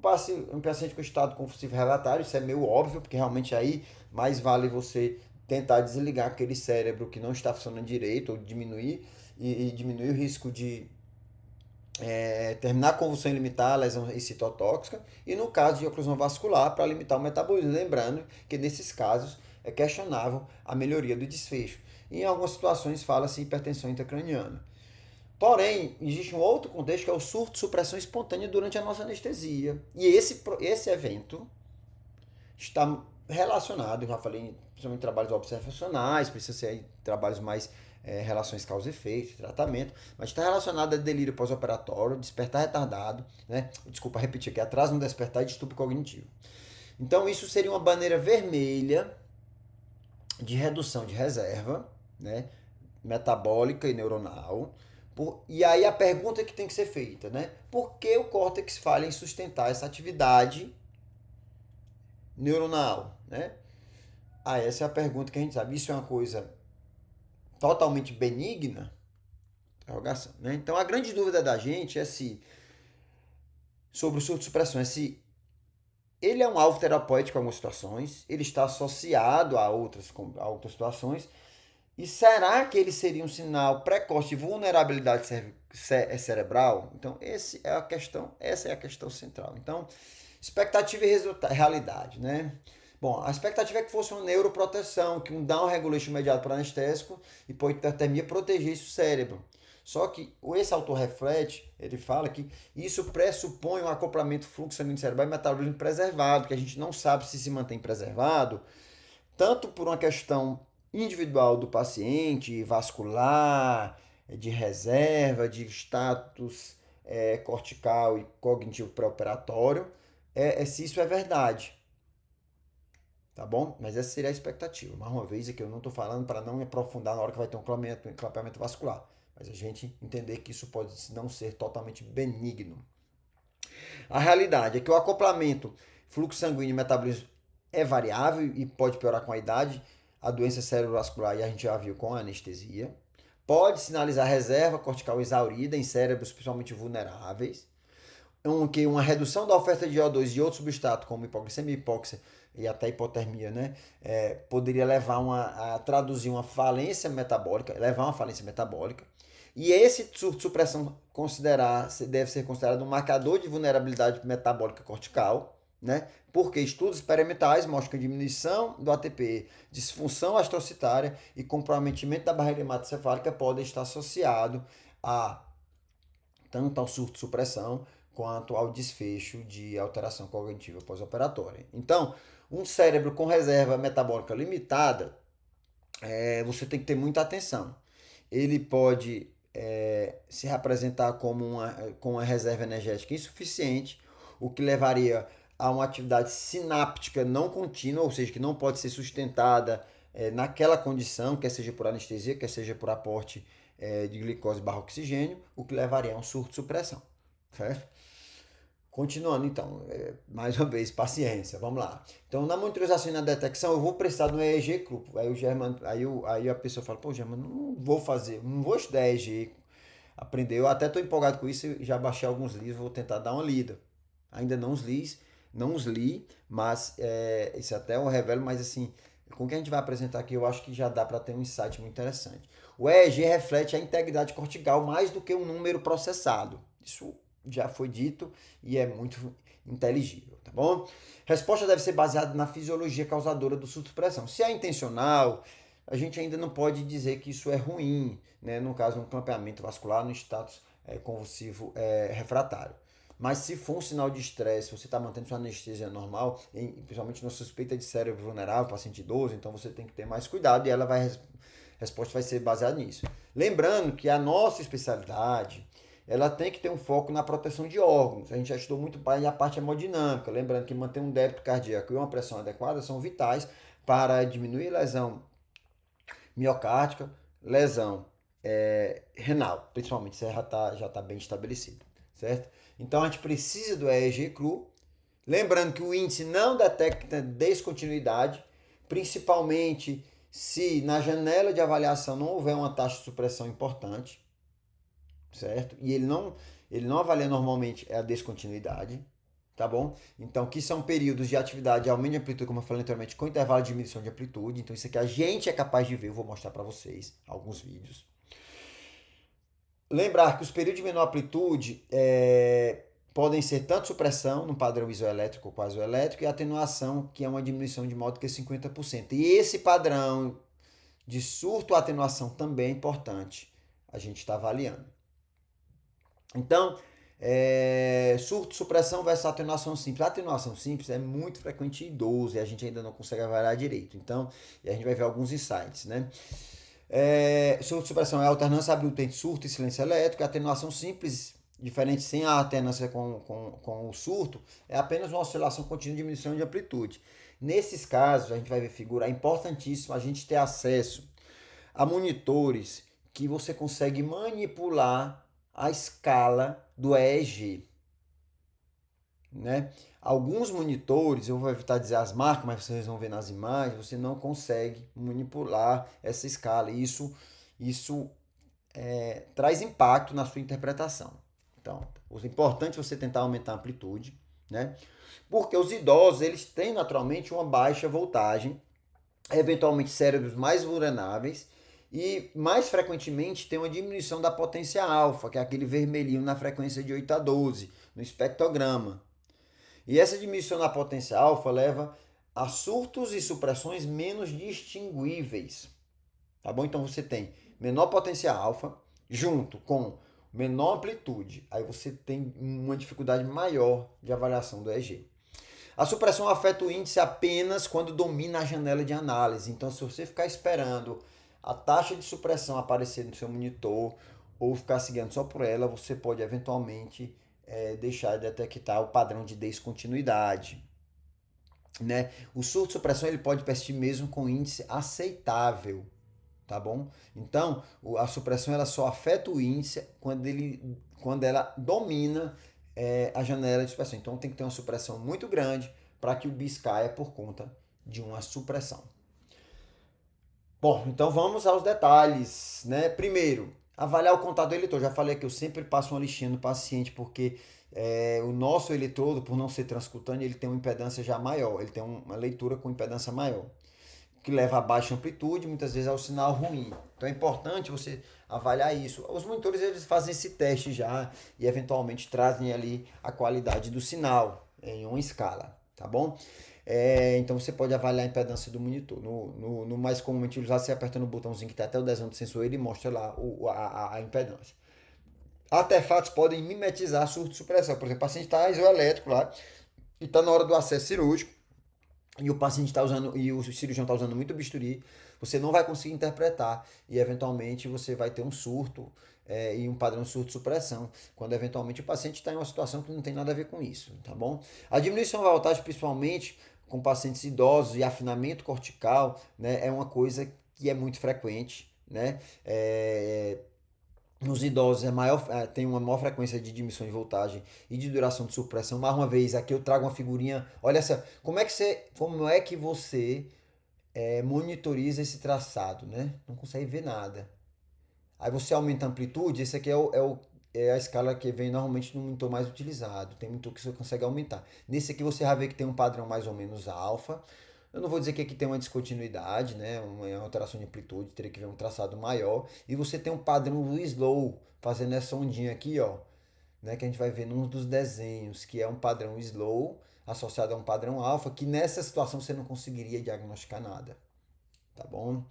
paciente com estado convulsivo relatário, isso é meio óbvio, porque realmente aí mais vale você tentar desligar aquele cérebro que não está funcionando direito, ou diminuir o risco de terminar a convulsão e limitar a lesão citotóxica, e no caso de oclusão vascular, para limitar o metabolismo. Lembrando que nesses casos é questionável a melhoria do desfecho. E em algumas situações fala-se hipertensão intracraniana. Porém, existe um outro contexto que é o surto de supressão espontânea durante a nossa anestesia. E esse evento está relacionado, já falei, principalmente em trabalhos observacionais, precisa ser trabalhos mais relações causa e efeito, tratamento, mas está relacionado a delírio pós-operatório, despertar retardado, né? Desculpa repetir aqui, atraso no despertar e distúrbio cognitivo. Então isso seria uma bandeira vermelha de redução de reserva, né? Metabólica e neuronal. E aí a pergunta que tem que ser feita, né? Por que o córtex falha em sustentar essa atividade neuronal, né? Essa é a pergunta que a gente sabe. Isso é uma coisa totalmente benigna? Interrogação, né? Então, a grande dúvida da gente é se, sobre o surto de supressão, é se ele é um alvo terapêutico em algumas situações, ele está associado a outras situações, e será que ele seria um sinal precoce de vulnerabilidade cerebral? Então, essa é a questão central. Então, expectativa e realidade, né? Bom, a expectativa é que fosse uma neuroproteção, que um down regulation imediato para anestésico e hipotermia protegesse o cérebro. Só que esse autor reflete, ele fala que isso pressupõe um acoplamento fluxo sanguíneo cerebral e metabolismo preservado, que a gente não sabe se mantém preservado, tanto por uma questão individual do paciente, vascular, de reserva, de status cortical e cognitivo pré-operatório, se isso é verdade. Tá bom? Mas essa seria a expectativa. Mais uma vez, aqui eu não estou falando para não me aprofundar na hora que vai ter um clapeamento vascular. Mas a gente entender que isso pode não ser totalmente benigno. A realidade é que o acoplamento fluxo sanguíneo e metabolismo é variável e pode piorar com a idade. A doença cerebrovascular, e a gente já viu com a anestesia. Pode sinalizar reserva cortical exaurida em cérebros principalmente vulneráveis. Uma redução da oferta de O2 e outros substratos, como hipoglicemia, hipóxia e até hipotermia, né? Poderia levar a traduzir uma falência metabólica, E esse surto de supressão deve ser considerado um marcador de vulnerabilidade metabólica cortical, né? Porque estudos experimentais mostram que a diminuição do ATP, disfunção astrocitária e comprometimento da barreira hematocefálica podem estar associados tanto ao surto de supressão quanto ao desfecho de alteração cognitiva pós-operatória. Então, um cérebro com reserva metabólica limitada, você tem que ter muita atenção. Ele pode se representar como com uma reserva energética insuficiente, o que levaria a uma atividade sináptica não contínua, ou seja, que não pode ser sustentada naquela condição, quer seja por anestesia, quer seja por aporte de glicose barra oxigênio, o que levaria a um surto de supressão, certo? Continuando então, mais uma vez, paciência, vamos lá. Então, na monitorização e na detecção, eu vou precisar do EEG cru. Aí, aí a pessoa fala, pô, Germano, não vou fazer, não vou estudar EEG, aprender. Eu até estou empolgado com isso, já baixei alguns livros, vou tentar dar uma lida. Ainda não os li, mas isso até eu revelo, mas assim, com o que a gente vai apresentar aqui, eu acho que já dá para ter um insight muito interessante. O EEG reflete a integridade cortical mais do que um número processado. Isso já foi dito e é muito inteligível, tá bom? Resposta deve ser baseada na fisiologia causadora do surto de pressão. Se é intencional, a gente ainda não pode dizer que isso é ruim, né? No caso, um clampeamento vascular no status convulsivo refratário. Mas se for um sinal de estresse, você está mantendo sua anestesia normal, principalmente na suspeita de cérebro vulnerável, paciente idoso, então você tem que ter mais cuidado e a resposta vai ser baseada nisso. Lembrando que a nossa especialidade, ela tem que ter um foco na proteção de órgãos. A gente já estudou muito bem a parte hemodinâmica, lembrando que manter um débito cardíaco e uma pressão adequada são vitais para diminuir a lesão miocárdica, lesão renal, principalmente, se já tá bem estabelecido, certo? Então a gente precisa do EEG cru, lembrando que o índice não detecta descontinuidade, principalmente se na janela de avaliação não houver uma taxa de supressão importante, certo? E ele não avalia normalmente a descontinuidade, tá bom? Então, que são períodos de atividade de aumento de amplitude, como eu falei anteriormente, com intervalo de diminuição de amplitude. Então, isso aqui a gente é capaz de ver, eu vou mostrar para vocês alguns vídeos. Lembrar que os períodos de menor amplitude podem ser tanto supressão, no padrão isoelétrico ou quase elétrico, e atenuação, que é uma diminuição de modo que é 50%. E esse padrão de surto atenuação também é importante, a gente está avaliando. Então, surto, supressão versus atenuação simples. A atenuação simples é muito frequente em idoso e a gente ainda não consegue avaliar direito. Então, a gente vai ver alguns insights, né? Surto, supressão é a alternância abrupta entre surto e silêncio elétrico. A atenuação simples, diferente sem a alternância com o surto, é apenas uma oscilação contínua de diminuição de amplitude. Nesses casos, a gente vai ver figura, é importantíssimo a gente ter acesso a monitores que você consegue manipular a escala do EEG, né? Alguns monitores, eu vou evitar dizer as marcas, mas vocês vão ver nas imagens, você não consegue manipular essa escala. E isso traz impacto na sua interpretação. Então, o importante é você tentar aumentar a amplitude, né? Porque os idosos, eles têm naturalmente uma baixa voltagem, eventualmente cérebros mais vulneráveis, e mais frequentemente tem uma diminuição da potência alfa, que é aquele vermelhinho na frequência de 8 a 12, no espectrograma. E essa diminuição da potência alfa leva a surtos e supressões menos distinguíveis. Tá bom? Então você tem menor potência alfa junto com menor amplitude. Aí você tem uma dificuldade maior de avaliação do EEG. A supressão afeta o índice apenas quando domina a janela de análise. Então, se você ficar esperando a taxa de supressão aparecer no seu monitor ou ficar seguindo só por ela, você pode eventualmente deixar de detectar o padrão de descontinuidade. Né? O surto de supressão ele pode persistir mesmo com índice aceitável, tá bom? Então, a supressão ela só afeta o índice quando ela domina a janela de supressão. Então, tem que ter uma supressão muito grande para que o bis caia por conta de uma supressão. Bom, então vamos aos detalhes, né? Primeiro, avaliar o contato do eletrodo. Já falei que eu sempre passo uma listinha no paciente, porque o nosso eletrodo, por não ser transcutâneo, ele tem uma impedância já maior, ele tem uma leitura com impedância maior, que leva a baixa amplitude, muitas vezes é o sinal ruim. Então é importante você avaliar isso. Os monitores eles fazem esse teste já e eventualmente trazem ali a qualidade do sinal em uma escala, tá bom? Então você pode avaliar a impedância do monitor. No mais comumente utilizado, você aperta no botãozinho que está até o desenho do sensor, ele mostra lá a impedância. artefatos podem mimetizar surto de supressão. Por exemplo, o paciente está isoelétrico lá e está na hora do acesso cirúrgico e o paciente está usando, e o cirurgião está usando muito bisturi, você não vai conseguir interpretar e eventualmente você vai ter um surto e um padrão de surto de supressão, quando eventualmente o paciente está em uma situação que não tem nada a ver com isso, tá bom? A diminuição da voltagem, principalmente com pacientes idosos e afinamento cortical, né, é uma coisa que é muito frequente, né? Nos idosos tem uma maior frequência de diminuição de voltagem e de duração de supressão. Mais uma vez, aqui eu trago uma figurinha. Olha essa, como é que você monitoriza esse traçado, né? Não consegue ver nada. Aí você aumenta a amplitude, esse aqui é a escala que vem normalmente no monitor mais utilizado. Tem monitor que você consegue aumentar. Nesse aqui você vai ver que tem um padrão mais ou menos alfa. Eu não vou dizer que aqui tem uma descontinuidade, né? Uma alteração de amplitude, teria que ver um traçado maior. E você tem um padrão do slow, fazendo essa ondinha aqui, ó, né? Que a gente vai ver num dos desenhos, que é um padrão slow associado a um padrão alfa, que nessa situação você não conseguiria diagnosticar nada, tá bom?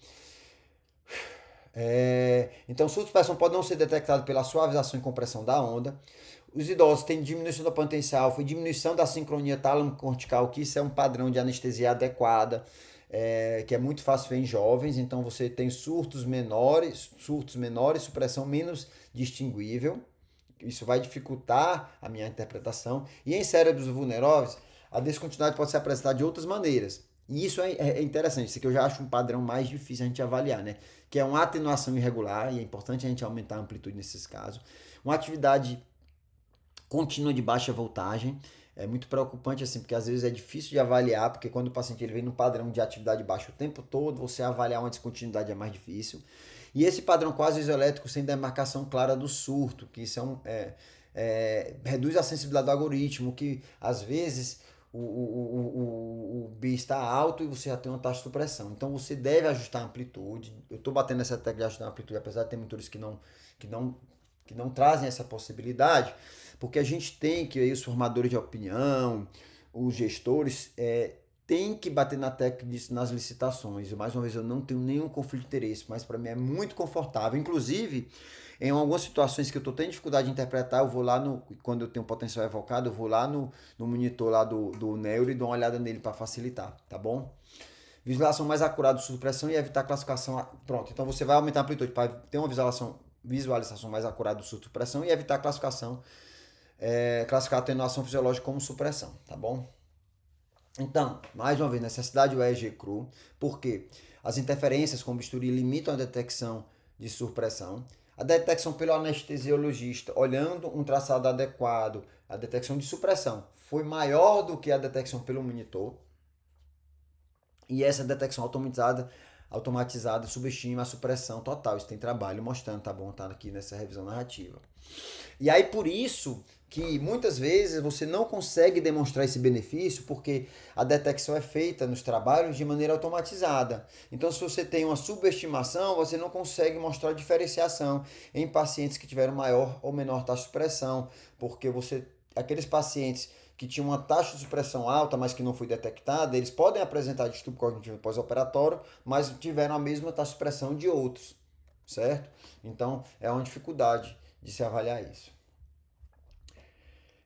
Então, surto de supressão pode não ser detectado pela suavização e compressão da onda. Os idosos têm diminuição da potência alfa e diminuição da sincronia tálamo-cortical, que isso é um padrão de anestesia adequada, que é muito fácil ver em jovens. Então, você tem surtos menores, supressão menos distinguível. Isso vai dificultar a minha interpretação. E em cérebros vulneráveis, a descontinuidade pode se apresentar de outras maneiras. E isso é interessante, isso aqui eu já acho um padrão mais difícil a gente avaliar, né? Que é uma atenuação irregular, e é importante a gente aumentar a amplitude nesses casos. Uma atividade contínua de baixa voltagem, é muito preocupante assim, porque às vezes é difícil de avaliar, porque quando o paciente ele vem no padrão de atividade baixa o tempo todo, você avaliar uma descontinuidade é mais difícil. E esse padrão quase isoelétrico sem demarcação clara do surto, que isso reduz a sensibilidade do algoritmo, que às vezes o B está alto e você já tem uma taxa de supressão. Então você deve ajustar a amplitude. Eu estou batendo essa tecla de ajustar a amplitude, apesar de ter monitores que não, que não trazem essa possibilidade, porque a gente tem que, aí, os formadores de opinião, os gestores, tem que bater na tecla disso nas licitações. Mais uma vez, eu não tenho nenhum conflito de interesse, mas para mim é muito confortável. Inclusive, em algumas situações que eu estou tendo dificuldade de interpretar, eu vou lá quando eu tenho potencial evocado, eu vou lá no monitor lá do Neuro e dou uma olhada nele para facilitar, tá bom? Visualização mais acurada de supressão e evitar classificação. Pronto, então você vai aumentar a amplitude para ter uma visualização mais acurada do surto de supressão e evitar a classificação, classificar a atenuação fisiológica como supressão, tá bom? Então, mais uma vez, necessidade do EEG cru, porque as interferências com bisturi limitam a detecção de supressão. A detecção pelo anestesiologista, olhando um traçado adequado, a detecção de supressão foi maior do que a detecção pelo monitor. E essa detecção automatizada subestima a supressão total. Isso tem trabalho mostrando, tá bom? Tá aqui nessa revisão narrativa. E aí, por isso que muitas vezes você não consegue demonstrar esse benefício porque a detecção é feita nos trabalhos de maneira automatizada. Então, se você tem uma subestimação, você não consegue mostrar diferenciação em pacientes que tiveram maior ou menor taxa de supressão, porque aqueles pacientes que tinham uma taxa de supressão alta, mas que não foi detectada, eles podem apresentar distúrbio cognitivo pós-operatório, mas tiveram a mesma taxa de supressão de outros, certo? Então, é uma dificuldade de se avaliar isso.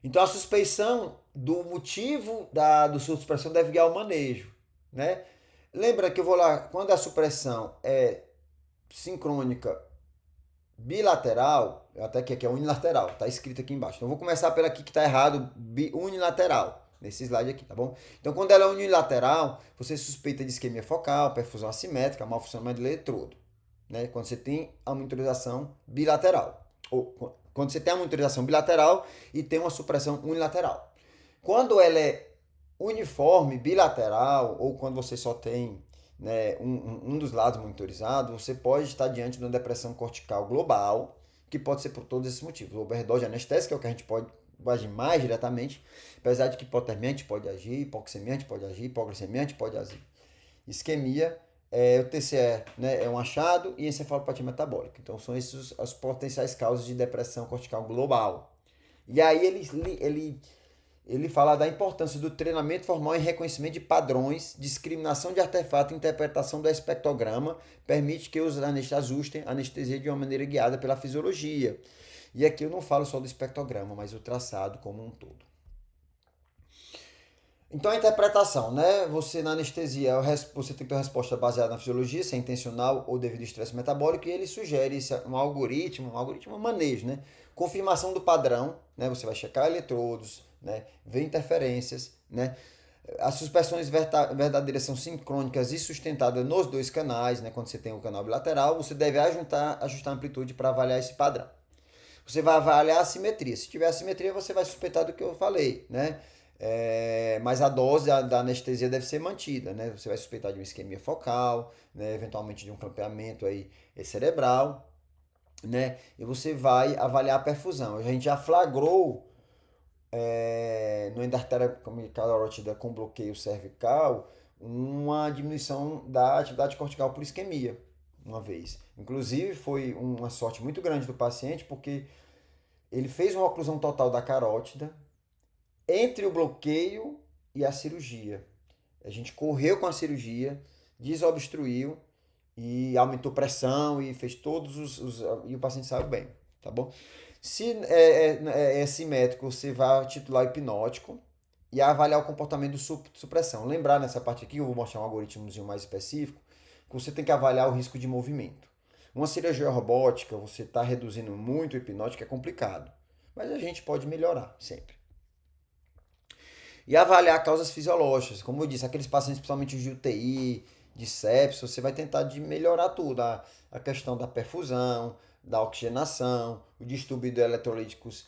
Então, a suspeição do motivo do surto de supressão deve guiar o manejo, né? Lembra que eu vou lá, quando a supressão é sincrônica bilateral, até que aqui é unilateral, tá escrito aqui embaixo. Então, eu vou começar pela aqui que tá errado, unilateral, nesse slide aqui, tá bom? Então, quando ela é unilateral, você suspeita de isquemia focal, perfusão assimétrica, mau funcionamento do eletrodo, né? Quando você tem a monitorização bilateral. Ou quando você tem a monitorização bilateral e tem uma supressão unilateral. Quando ela é uniforme, bilateral, ou quando você só tem, né, um dos lados monitorizados, você pode estar diante de uma depressão cortical global, que pode ser por todos esses motivos. Overdose anestésica é o que a gente pode agir mais diretamente, apesar de que hipotermia pode agir, hipoxemia pode agir, hipoglicemia pode agir. Isquemia, o TCE, né, é um achado, e encefalopatia metabólica. Então são esses as potenciais causas de depressão cortical global. E aí ele fala da importância do treinamento formal em reconhecimento de padrões, discriminação de artefato e interpretação do espectrograma, permite que os anestesistas ajustem a anestesia de uma maneira guiada pela fisiologia. E aqui eu não falo só do espectrograma, mas o traçado como um todo. Então a interpretação, né? Você na anestesia, você tem que ter uma resposta baseada na fisiologia, se é intencional ou devido ao estresse metabólico, e ele sugere um algoritmo, um manejo, né? Confirmação do padrão, né? Você vai checar eletrodos, né? Ver interferências, né? As suspensões verdadeiras são sincrônicas e sustentadas nos dois canais, né? Quando você tem o canal bilateral, você deve ajustar a amplitude para avaliar esse padrão. Você vai avaliar a simetria. Se tiver assimetria, você vai suspeitar do que eu falei, né? Mas a dose da anestesia deve ser mantida, né? Você vai suspeitar de uma isquemia focal, né? Eventualmente de um clampeamento aí cerebral, né? E você vai avaliar a perfusão. A gente já flagrou no endartéria carótida com bloqueio cervical uma diminuição da atividade cortical por isquemia, uma vez. Inclusive foi uma sorte muito grande do paciente, porque ele fez uma oclusão total da carótida entre o bloqueio e a cirurgia. A gente correu com a cirurgia, desobstruiu e aumentou pressão e fez e o paciente saiu bem, tá bom? Se é simétrico, você vai titular hipnótico e avaliar o comportamento de supressão. Lembrar nessa parte aqui, eu vou mostrar um algoritmozinho mais específico, que você tem que avaliar o risco de movimento. Uma cirurgia robótica, você está reduzindo muito o hipnótico, é complicado. Mas a gente pode melhorar sempre. E avaliar causas fisiológicas. Como eu disse, aqueles pacientes, principalmente de UTI, de sepsis, você vai tentar de melhorar tudo. A questão da perfusão, da oxigenação, o distúrbio do eletrolíticos,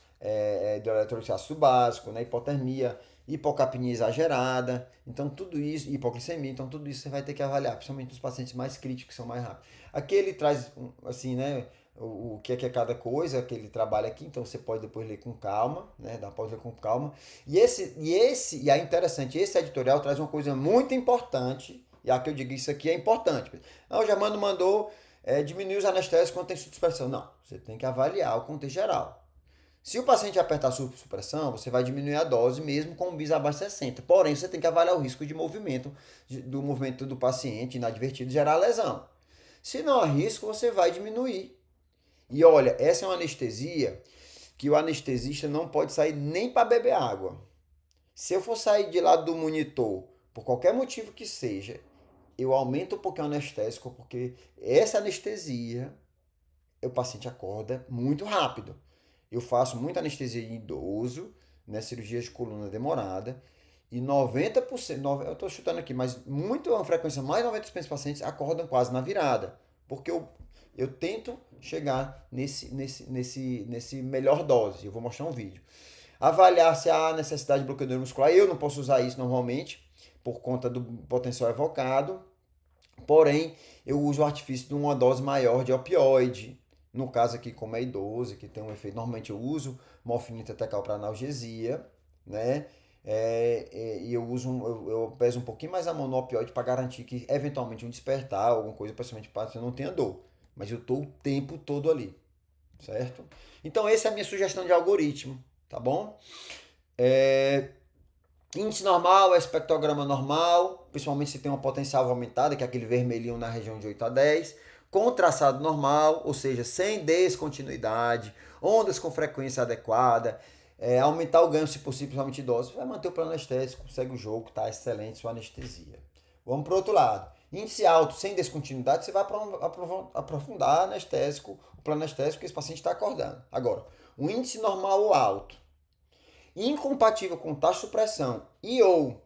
do eletrolítico ácido básico, né, hipotermia, hipocapnia exagerada, então tudo isso, hipoglicemia, então tudo isso você vai ter que avaliar, principalmente nos pacientes mais críticos, que são mais rápidos. Aqui ele traz, assim, né, o que é cada coisa que ele trabalha aqui, então você pode depois ler com calma, né, dá para ler com calma. E é interessante, esse editorial traz uma coisa muito importante, e a que eu digo isso aqui é importante. O Germano mandou diminuir os anestésicos quando tem supressão. Não, você tem que avaliar o contexto geral. Se o paciente apertar a supressão, você vai diminuir a dose mesmo com um bis abaixo de 60. Porém, você tem que avaliar o risco de movimento, do movimento do paciente inadvertido gerar lesão. Se não há risco, você vai diminuir. E olha, essa é uma anestesia que o anestesista não pode sair nem para beber água. Se eu for sair de lado do monitor, por qualquer motivo que seja, eu aumento um pouquinho o anestésico, porque essa anestesia, o paciente acorda muito rápido. Eu faço muita anestesia em idoso, né, cirurgia de coluna demorada, e 90%, eu estou chutando aqui, mas muito uma frequência, mais de 90% dos pacientes acordam quase na virada, porque eu tento chegar nesse melhor dose. Eu vou mostrar um vídeo. Avaliar se há necessidade de bloqueador muscular. Eu não posso usar isso normalmente, por conta do potencial evocado. Porém, eu uso o artifício de uma dose maior de opioide. No caso aqui, como é idoso, que tem um efeito, normalmente eu uso morfina tecal para analgesia, né? E eu peso um pouquinho mais a mão no opioide para garantir que eventualmente um despertar, alguma coisa, principalmente para que você não tenha dor. Mas eu estou o tempo todo ali, certo? Então essa é a minha sugestão de algoritmo, tá bom? Índice normal, espectrograma normal, principalmente se tem uma potencial aumentada, que é aquele vermelhinho na região de 8 a 10. Com traçado normal, ou seja, sem descontinuidade, ondas com frequência adequada, aumentar o ganho se possível, principalmente idosos, vai manter o plano anestésico, segue o jogo, tá excelente sua anestesia. Vamos para o outro lado. Índice alto, sem descontinuidade, você vai aprofundar anestésico, o plano anestésico que esse paciente está acordando. Agora, o índice normal ou alto, incompatível com taxa de supressão e ou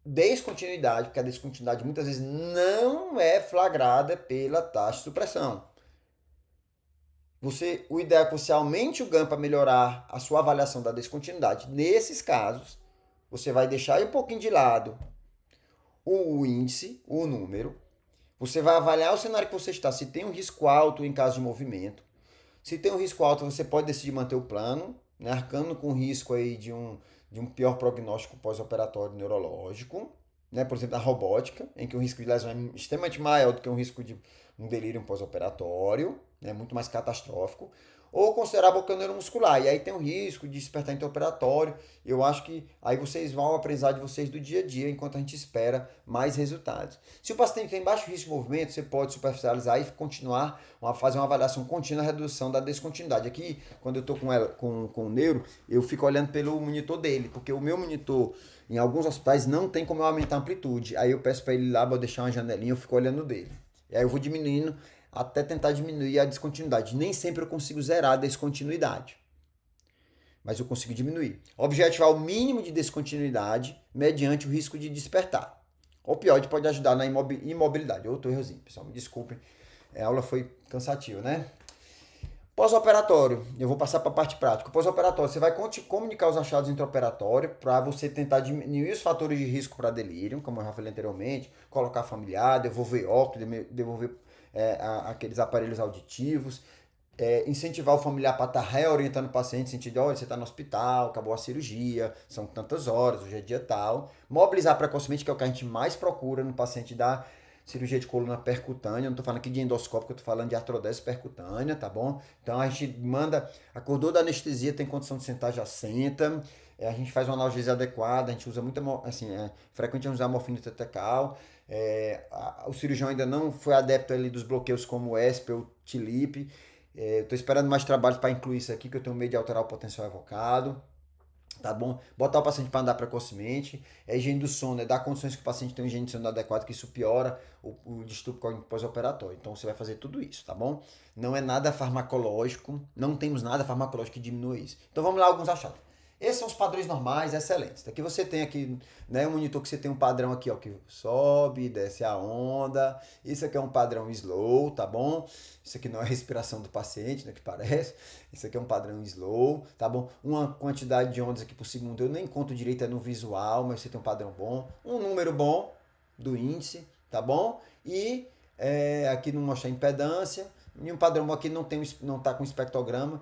descontinuidade, porque a descontinuidade muitas vezes não é flagrada pela taxa de supressão. O ideal é que você aumente o ganho para melhorar a sua avaliação da descontinuidade. Nesses casos, você vai deixar um pouquinho de lado o índice, o número. Você vai avaliar o cenário que você está, se tem um risco alto em caso de movimento. Se tem um risco alto, você pode decidir manter o plano, né, arcando com o risco aí de um pior prognóstico pós-operatório neurológico, né, por exemplo, a robótica, em que o risco de lesão é extremamente maior do que um risco de um delírio pós-operatório, né, muito mais catastrófico, ou considerar bloqueio neuromuscular. E aí tem o risco de despertar intraoperatório. Eu acho que aí vocês vão aprender de vocês do dia a dia, enquanto a gente espera mais resultados. Se o paciente tem baixo risco de movimento, você pode superficializar e continuar, fazer uma avaliação contínua, redução da descontinuidade. Aqui, quando eu estou com o neuro, eu fico olhando pelo monitor dele, porque o meu monitor, em alguns hospitais, não tem como eu aumentar a amplitude. Aí eu peço para ele ir lá, vou deixar uma janelinha, eu fico olhando dele. E aí eu vou diminuindo até tentar diminuir a descontinuidade. Nem sempre eu consigo zerar a descontinuidade, mas eu consigo diminuir. Objetivar o mínimo de descontinuidade mediante o risco de despertar. O opioide pode ajudar na imobilidade. Outro errozinho, pessoal, me desculpem. A aula foi cansativa, né? Pós-operatório, eu vou passar para a parte prática. Pós-operatório, você vai comunicar os achados intraoperatórios para você tentar diminuir os fatores de risco para delírio, como eu já falei anteriormente, colocar familiar, devolver óculos, devolver aqueles aparelhos auditivos, incentivar o familiar para estar reorientando o paciente, no sentido de, olha, você está no hospital, acabou a cirurgia, são tantas horas, hoje é dia tal. Mobilizar precocemente, que é o que a gente mais procura no paciente da cirurgia de coluna percutânea. Eu não estou falando aqui de endoscópico, eu estou falando de artrodese percutânea, tá bom? Então a gente manda, acordou da anestesia, tem condição de sentar, já senta. A gente faz uma analgesia adequada, a gente usa muito, assim, frequentemente usar morfina tetecal. O cirurgião ainda não foi adepto ali dos bloqueios como o ESP ou TILIP. Estou esperando mais trabalho para incluir isso aqui, que eu tenho medo de alterar o potencial evocado. Tá bom? Botar o paciente para andar precocemente. A higiene do sono, dar condições que o paciente tenha uma higiene do sono adequada, que isso piora o distúrbio cognitivo pós-operatório. Então você vai fazer tudo isso, tá bom? Não é nada farmacológico, não temos nada farmacológico que diminua isso. Então vamos lá, alguns achados. Esses são os padrões normais, excelentes. Aqui você tem aqui, né, um monitor que você tem um padrão aqui, ó, que sobe, desce a onda. Isso aqui é um padrão slow, tá bom? Isso aqui não é a respiração do paciente, né, que parece. Isso aqui é um padrão slow, tá bom? Uma quantidade de ondas aqui por segundo, eu nem conto direito, é no visual, mas você tem um padrão bom. Um número bom do índice, tá bom? E aqui não mostra impedância. E um padrão aqui não está com espectrograma.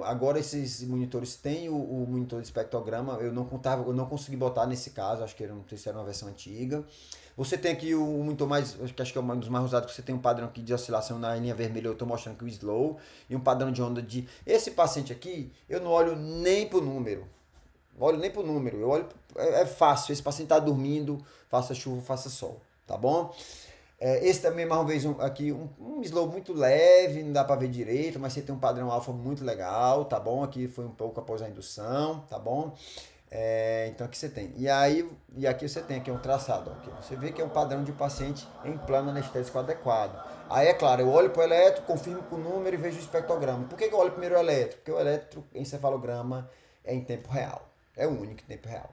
Agora esses monitores têm o monitor de espectrograma. Eu não consegui botar nesse caso, acho que não sei se era uma versão antiga. Você tem aqui o monitor mais, acho que é um dos mais usados, que você tem um padrão aqui de oscilação na linha vermelha, eu estou mostrando aqui o slow, e um padrão de onda de... Esse paciente aqui, eu não olho nem pro número. Não olho nem pro número, eu olho... É fácil, esse paciente está dormindo, faça chuva, faça sol, tá bom? Esse também, mais uma vez, aqui um slow muito leve, não dá para ver direito, mas você tem um padrão alfa muito legal, tá bom? Aqui foi um pouco após a indução, tá bom? Então aqui você tem. E aqui você tem aqui um traçado. Ó, aqui. Você vê que é um padrão de paciente em plano anestésico adequado. Aí é claro, eu olho para o eletro, confirmo com o número e vejo o espectrograma. Por que eu olho primeiro o eletro? Porque o eletroencefalograma é em tempo real. É o único em tempo real.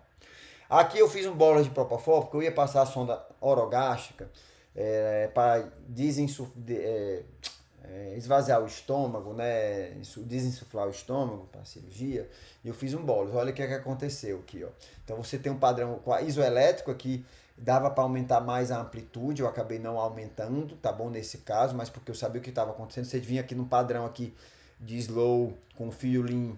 Aqui eu fiz um bolo de propofol, porque eu ia passar a sonda orogástrica para esvaziar o estômago, né? Desinsuflar o estômago para a cirurgia. E eu fiz um bolo. Olha o que aconteceu aqui, ó. Então você tem um padrão isoelétrico aqui, dava para aumentar mais a amplitude, eu acabei não aumentando, tá bom, nesse caso, mas porque eu sabia o que estava acontecendo. Você vinha aqui no padrão aqui de slow com fio lean,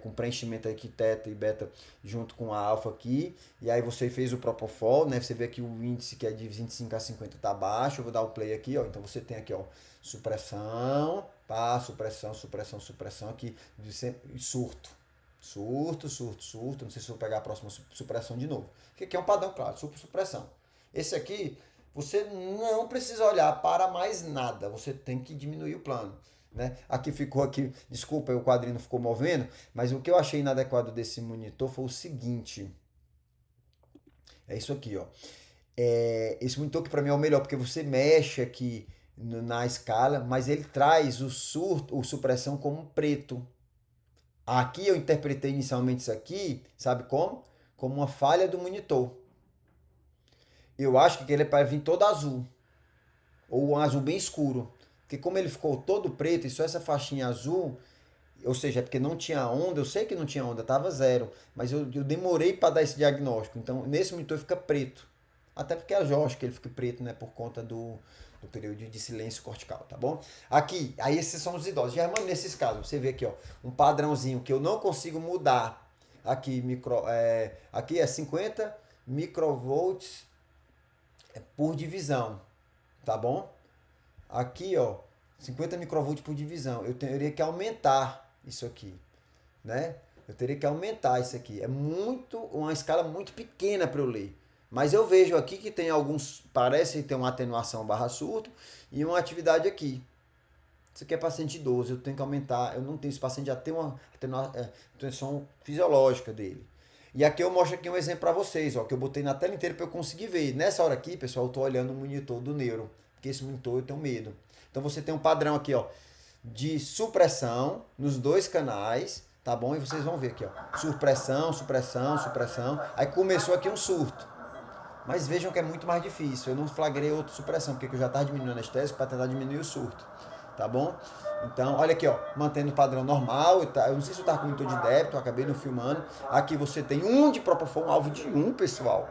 com preenchimento aqui teta e beta junto com a alfa aqui, e aí você fez o propofol, né? Você vê que o índice que é de 25 a 50 tá baixo. Eu vou dar o play aqui, ó. Então você tem aqui, ó, supressão, pá, supressão aqui, surto. Surto. Não sei se eu vou pegar a próxima supressão de novo. Que aqui é um padrão, claro, supressão. Esse aqui, você não precisa olhar para mais nada. Você tem que diminuir o plano. Né? Aqui ficou aqui, desculpa, o quadrinho ficou movendo, mas o que eu achei inadequado desse monitor foi o seguinte. É isso aqui, ó. Esse monitor que para mim é o melhor, porque você mexe aqui na escala, mas ele traz o supressão como preto. Aqui eu interpretei inicialmente isso aqui, sabe como? Como uma falha do monitor. Eu acho que ele é para vir todo azul, ou um azul bem escuro. Porque como ele ficou todo preto e só essa faixinha azul, ou seja, é porque não tinha onda, eu sei que não tinha onda, tava zero, mas eu demorei para dar esse diagnóstico. Então, nesse monitor fica preto. Até porque é lógico que ele fica preto, né, por conta do período de silêncio cortical, tá bom? Aqui, aí esses são os idosos. Geralmente, nesses casos, você vê aqui, ó, um padrãozinho que eu não consigo mudar. Aqui, aqui é 50 microvolts por divisão, tá bom? aqui, ó, 50 microvolts por divisão. Eu teria que aumentar isso aqui, né? Eu teria que aumentar isso aqui. É uma escala muito pequena para eu ler. Mas eu vejo aqui que tem alguns, parece ter uma atenuação barra surto e uma atividade aqui. Isso aqui é paciente idoso, eu tenho que aumentar, eu não tenho, esse paciente já tem uma atenuação fisiológica dele. E aqui eu mostro aqui um exemplo para vocês, ó, que eu botei na tela inteira para eu conseguir ver. Nessa hora aqui, pessoal, eu estou olhando o monitor do neuro, porque esse monitor eu tenho medo. Então você tem um padrão aqui, ó, de supressão nos dois canais, tá bom? E vocês vão ver aqui, ó, supressão, supressão, supressão. Aí começou aqui um surto. Mas vejam que é muito mais difícil. Eu não flagrei outra supressão, porque eu já estava diminuindo o anestésico para tentar diminuir o surto. Tá bom? Então, olha aqui, ó, mantendo o padrão normal. Eu não sei se eu estava com monitor de débito, eu acabei não filmando. Aqui você tem um de Propofol, um alvo de 1, pessoal.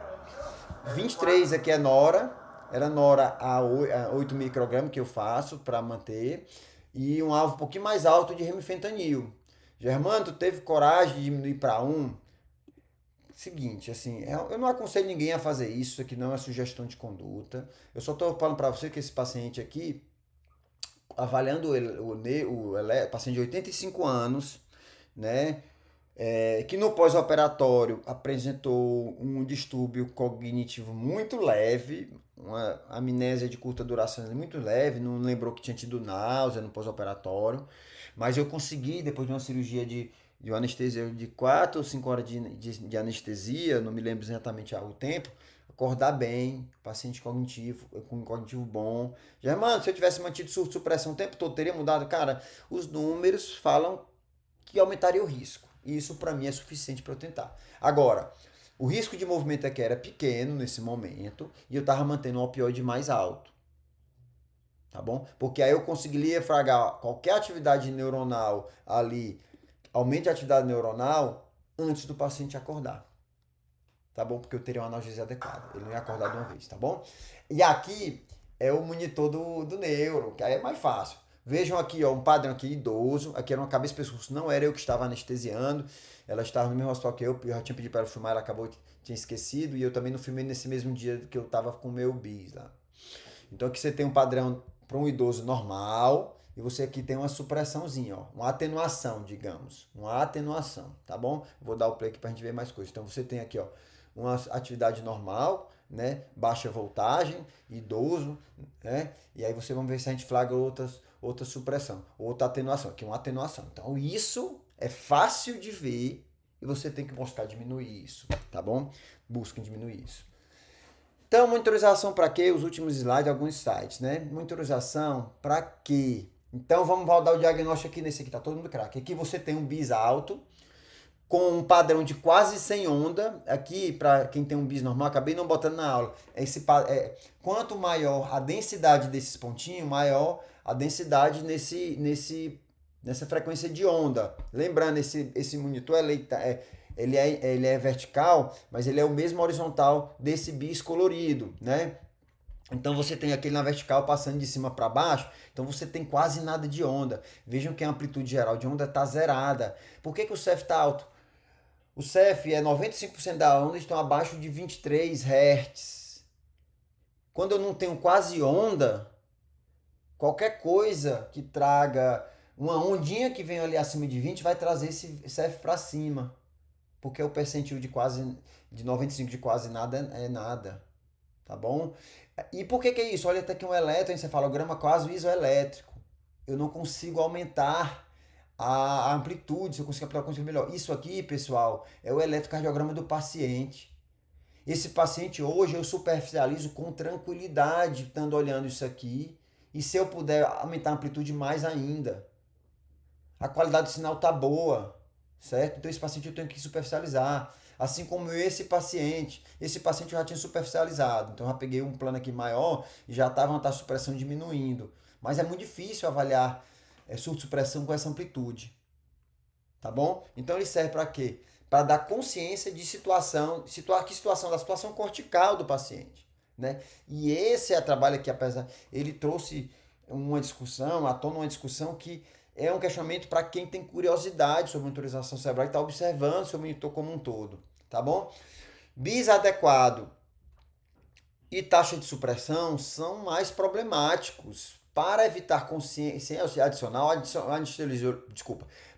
23 aqui é Nora. Era Nora a 8 microgramas que eu faço para manter. E um alvo um pouquinho mais alto de remifentanil. Germano, tu teve coragem de diminuir para 1? Seguinte, assim, eu não aconselho ninguém a fazer isso aqui não é sugestão de conduta. Eu só estou falando para você que esse paciente aqui, avaliando o paciente de 85 anos, né, que no pós-operatório apresentou um distúrbio cognitivo muito leve, uma amnésia de curta duração muito leve, não lembrou que tinha tido náusea no pós-operatório, mas eu consegui, depois de uma cirurgia de uma anestesia de 4 ou 5 horas de anestesia, não me lembro exatamente o tempo, acordar bem, paciente cognitivo, com cognitivo bom. Germano, se eu tivesse mantido surto supressão o tempo todo, teria mudado? Cara, os números falam que aumentaria o risco. E isso para mim é suficiente para eu tentar. Agora, o risco de movimento aqui era pequeno nesse momento e eu estava mantendo um opioide mais alto. Tá bom? Porque aí eu conseguiria fragar qualquer atividade neuronal ali, aumente a atividade neuronal antes do paciente acordar. Tá bom? Porque eu teria uma analgesia adequada. Ele não ia acordar de uma vez, tá bom? E aqui é o monitor do neuro, que aí é mais fácil. Vejam aqui, ó, um padrão aqui idoso. Aqui era uma cabeça e pescoço. Não era eu que estava anestesiando. Ela estava no mesmo hospital que eu já tinha pedido para ela filmar, ela acabou, tinha esquecido. E eu também não filmei nesse mesmo dia que eu estava com o meu bis lá. Então aqui você tem um padrão para um idoso normal. E você aqui tem uma supressãozinha, ó, uma atenuação, digamos. Uma atenuação, tá bom? Vou dar o play aqui para a gente ver mais coisas. Então você tem aqui, ó, uma atividade normal, né? Baixa voltagem, idoso, né? E aí você vamos ver se a gente flagra outra supressão, outra atenuação, aqui uma atenuação. Então isso é fácil de ver e você tem que buscar diminuir isso, tá bom? Busquem diminuir isso. Então, monitorização para quê? Os últimos slides, alguns sites, né? Monitorização para quê? Então vamos dar o diagnóstico aqui nesse aqui, tá todo mundo craque. Aqui você tem um bis alto, com um padrão de quase sem onda. Aqui, para quem tem um bis normal, acabei não botando na aula. Quanto maior a densidade desses pontinhos, maior a densidade nessa frequência de onda. Lembrando, esse monitor ele é vertical, mas ele é o mesmo horizontal desse bis colorido, né? Então você tem aquele na vertical passando de cima para baixo, então você tem quase nada de onda. Vejam que a amplitude geral de onda está zerada. Por que o CEF está alto? O CEF é 95% da onda, estão abaixo de 23 Hz. Quando eu não tenho quase onda, qualquer coisa que traga uma ondinha que vem ali acima de 20 vai trazer esse CEF para cima. Porque o percentil de 95 de quase nada é nada. Tá bom? E por que é isso? Olha até aqui um eletroencefalograma quase isoelétrico. Eu não consigo aumentar a amplitude, se eu conseguir aplicar uma melhor. Isso aqui, pessoal, é o eletrocardiograma do paciente. Esse paciente hoje eu superficializo com tranquilidade, estando olhando isso aqui. E se eu puder aumentar a amplitude mais ainda. A qualidade do sinal tá boa, certo? Então esse paciente eu tenho que superficializar. Assim como esse paciente. Esse paciente eu já tinha superficializado. Então eu já peguei um plano aqui maior e já estava uma taxa de supressão diminuindo. Mas é muito difícil avaliar surto-supressão com essa amplitude. Tá bom? Então ele serve para quê? Para dar consciência de situação da situação cortical do paciente. Né? E esse é o trabalho que, apesar, ele trouxe uma discussão, à tona uma discussão que é um questionamento para quem tem curiosidade sobre monitorização cerebral e está observando seu monitor como um todo. Tá bom? Bis adequado e taxa de supressão são mais problemáticos para evitar consciência adicional,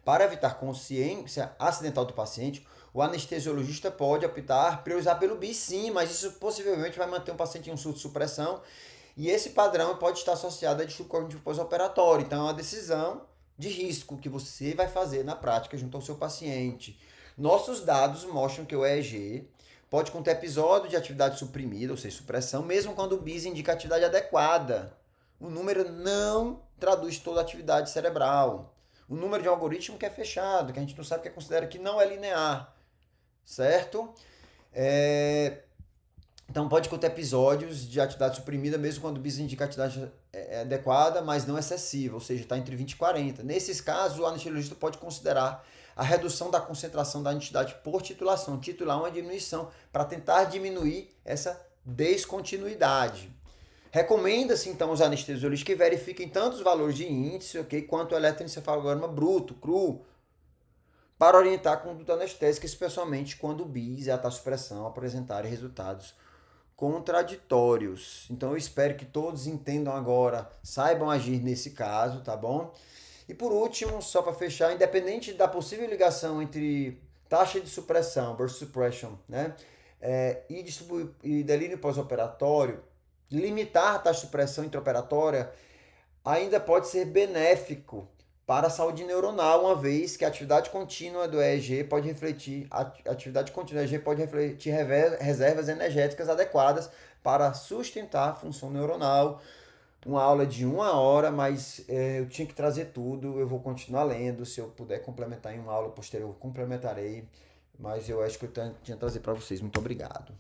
para evitar consciência acidental do paciente, o anestesiologista pode optar priorizar pelo BIS sim, mas isso possivelmente vai manter um paciente em um surto de supressão e esse padrão pode estar associado a distúrbio cognitivo pós-operatório. Então é uma decisão de risco que você vai fazer na prática junto ao seu paciente. Nossos dados mostram que o EEG pode conter episódio de atividade suprimida, ou seja, supressão, mesmo quando o BIS indica atividade adequada. O número não traduz toda a atividade cerebral. O número de um algoritmo que é fechado, que a gente não sabe, que considera que não é linear, certo? Então pode conter episódios de atividade suprimida, mesmo quando o BIS indica atividade adequada, mas não excessiva, ou seja, está entre 20 e 40. Nesses casos, o anestesiologista pode considerar a redução da concentração da entidade por titulação, titular uma diminuição, para tentar diminuir essa descontinuidade. Recomenda-se então os anestesiologistas que verifiquem tanto os valores de índice, quanto o eletroencefalograma bruto, cru, para orientar a conduta anestésica, especialmente quando o BIS e a taxopressão apresentarem resultados contraditórios. Então eu espero que todos entendam agora, saibam agir nesse caso, tá bom? E por último, só para fechar, independente da possível ligação entre taxa de supressão, burst suppression, né, e delírio pós-operatório, limitar a taxa de supressão intraoperatória ainda pode ser benéfico para a saúde neuronal, uma vez que a atividade contínua do EEG pode refletir, reservas energéticas adequadas para sustentar a função neuronal. Uma aula de 1 hora, mas eu tinha que trazer tudo, eu vou continuar lendo, se eu puder complementar em uma aula posterior, eu complementarei, mas eu acho que eu tinha que trazer para vocês. Muito obrigado.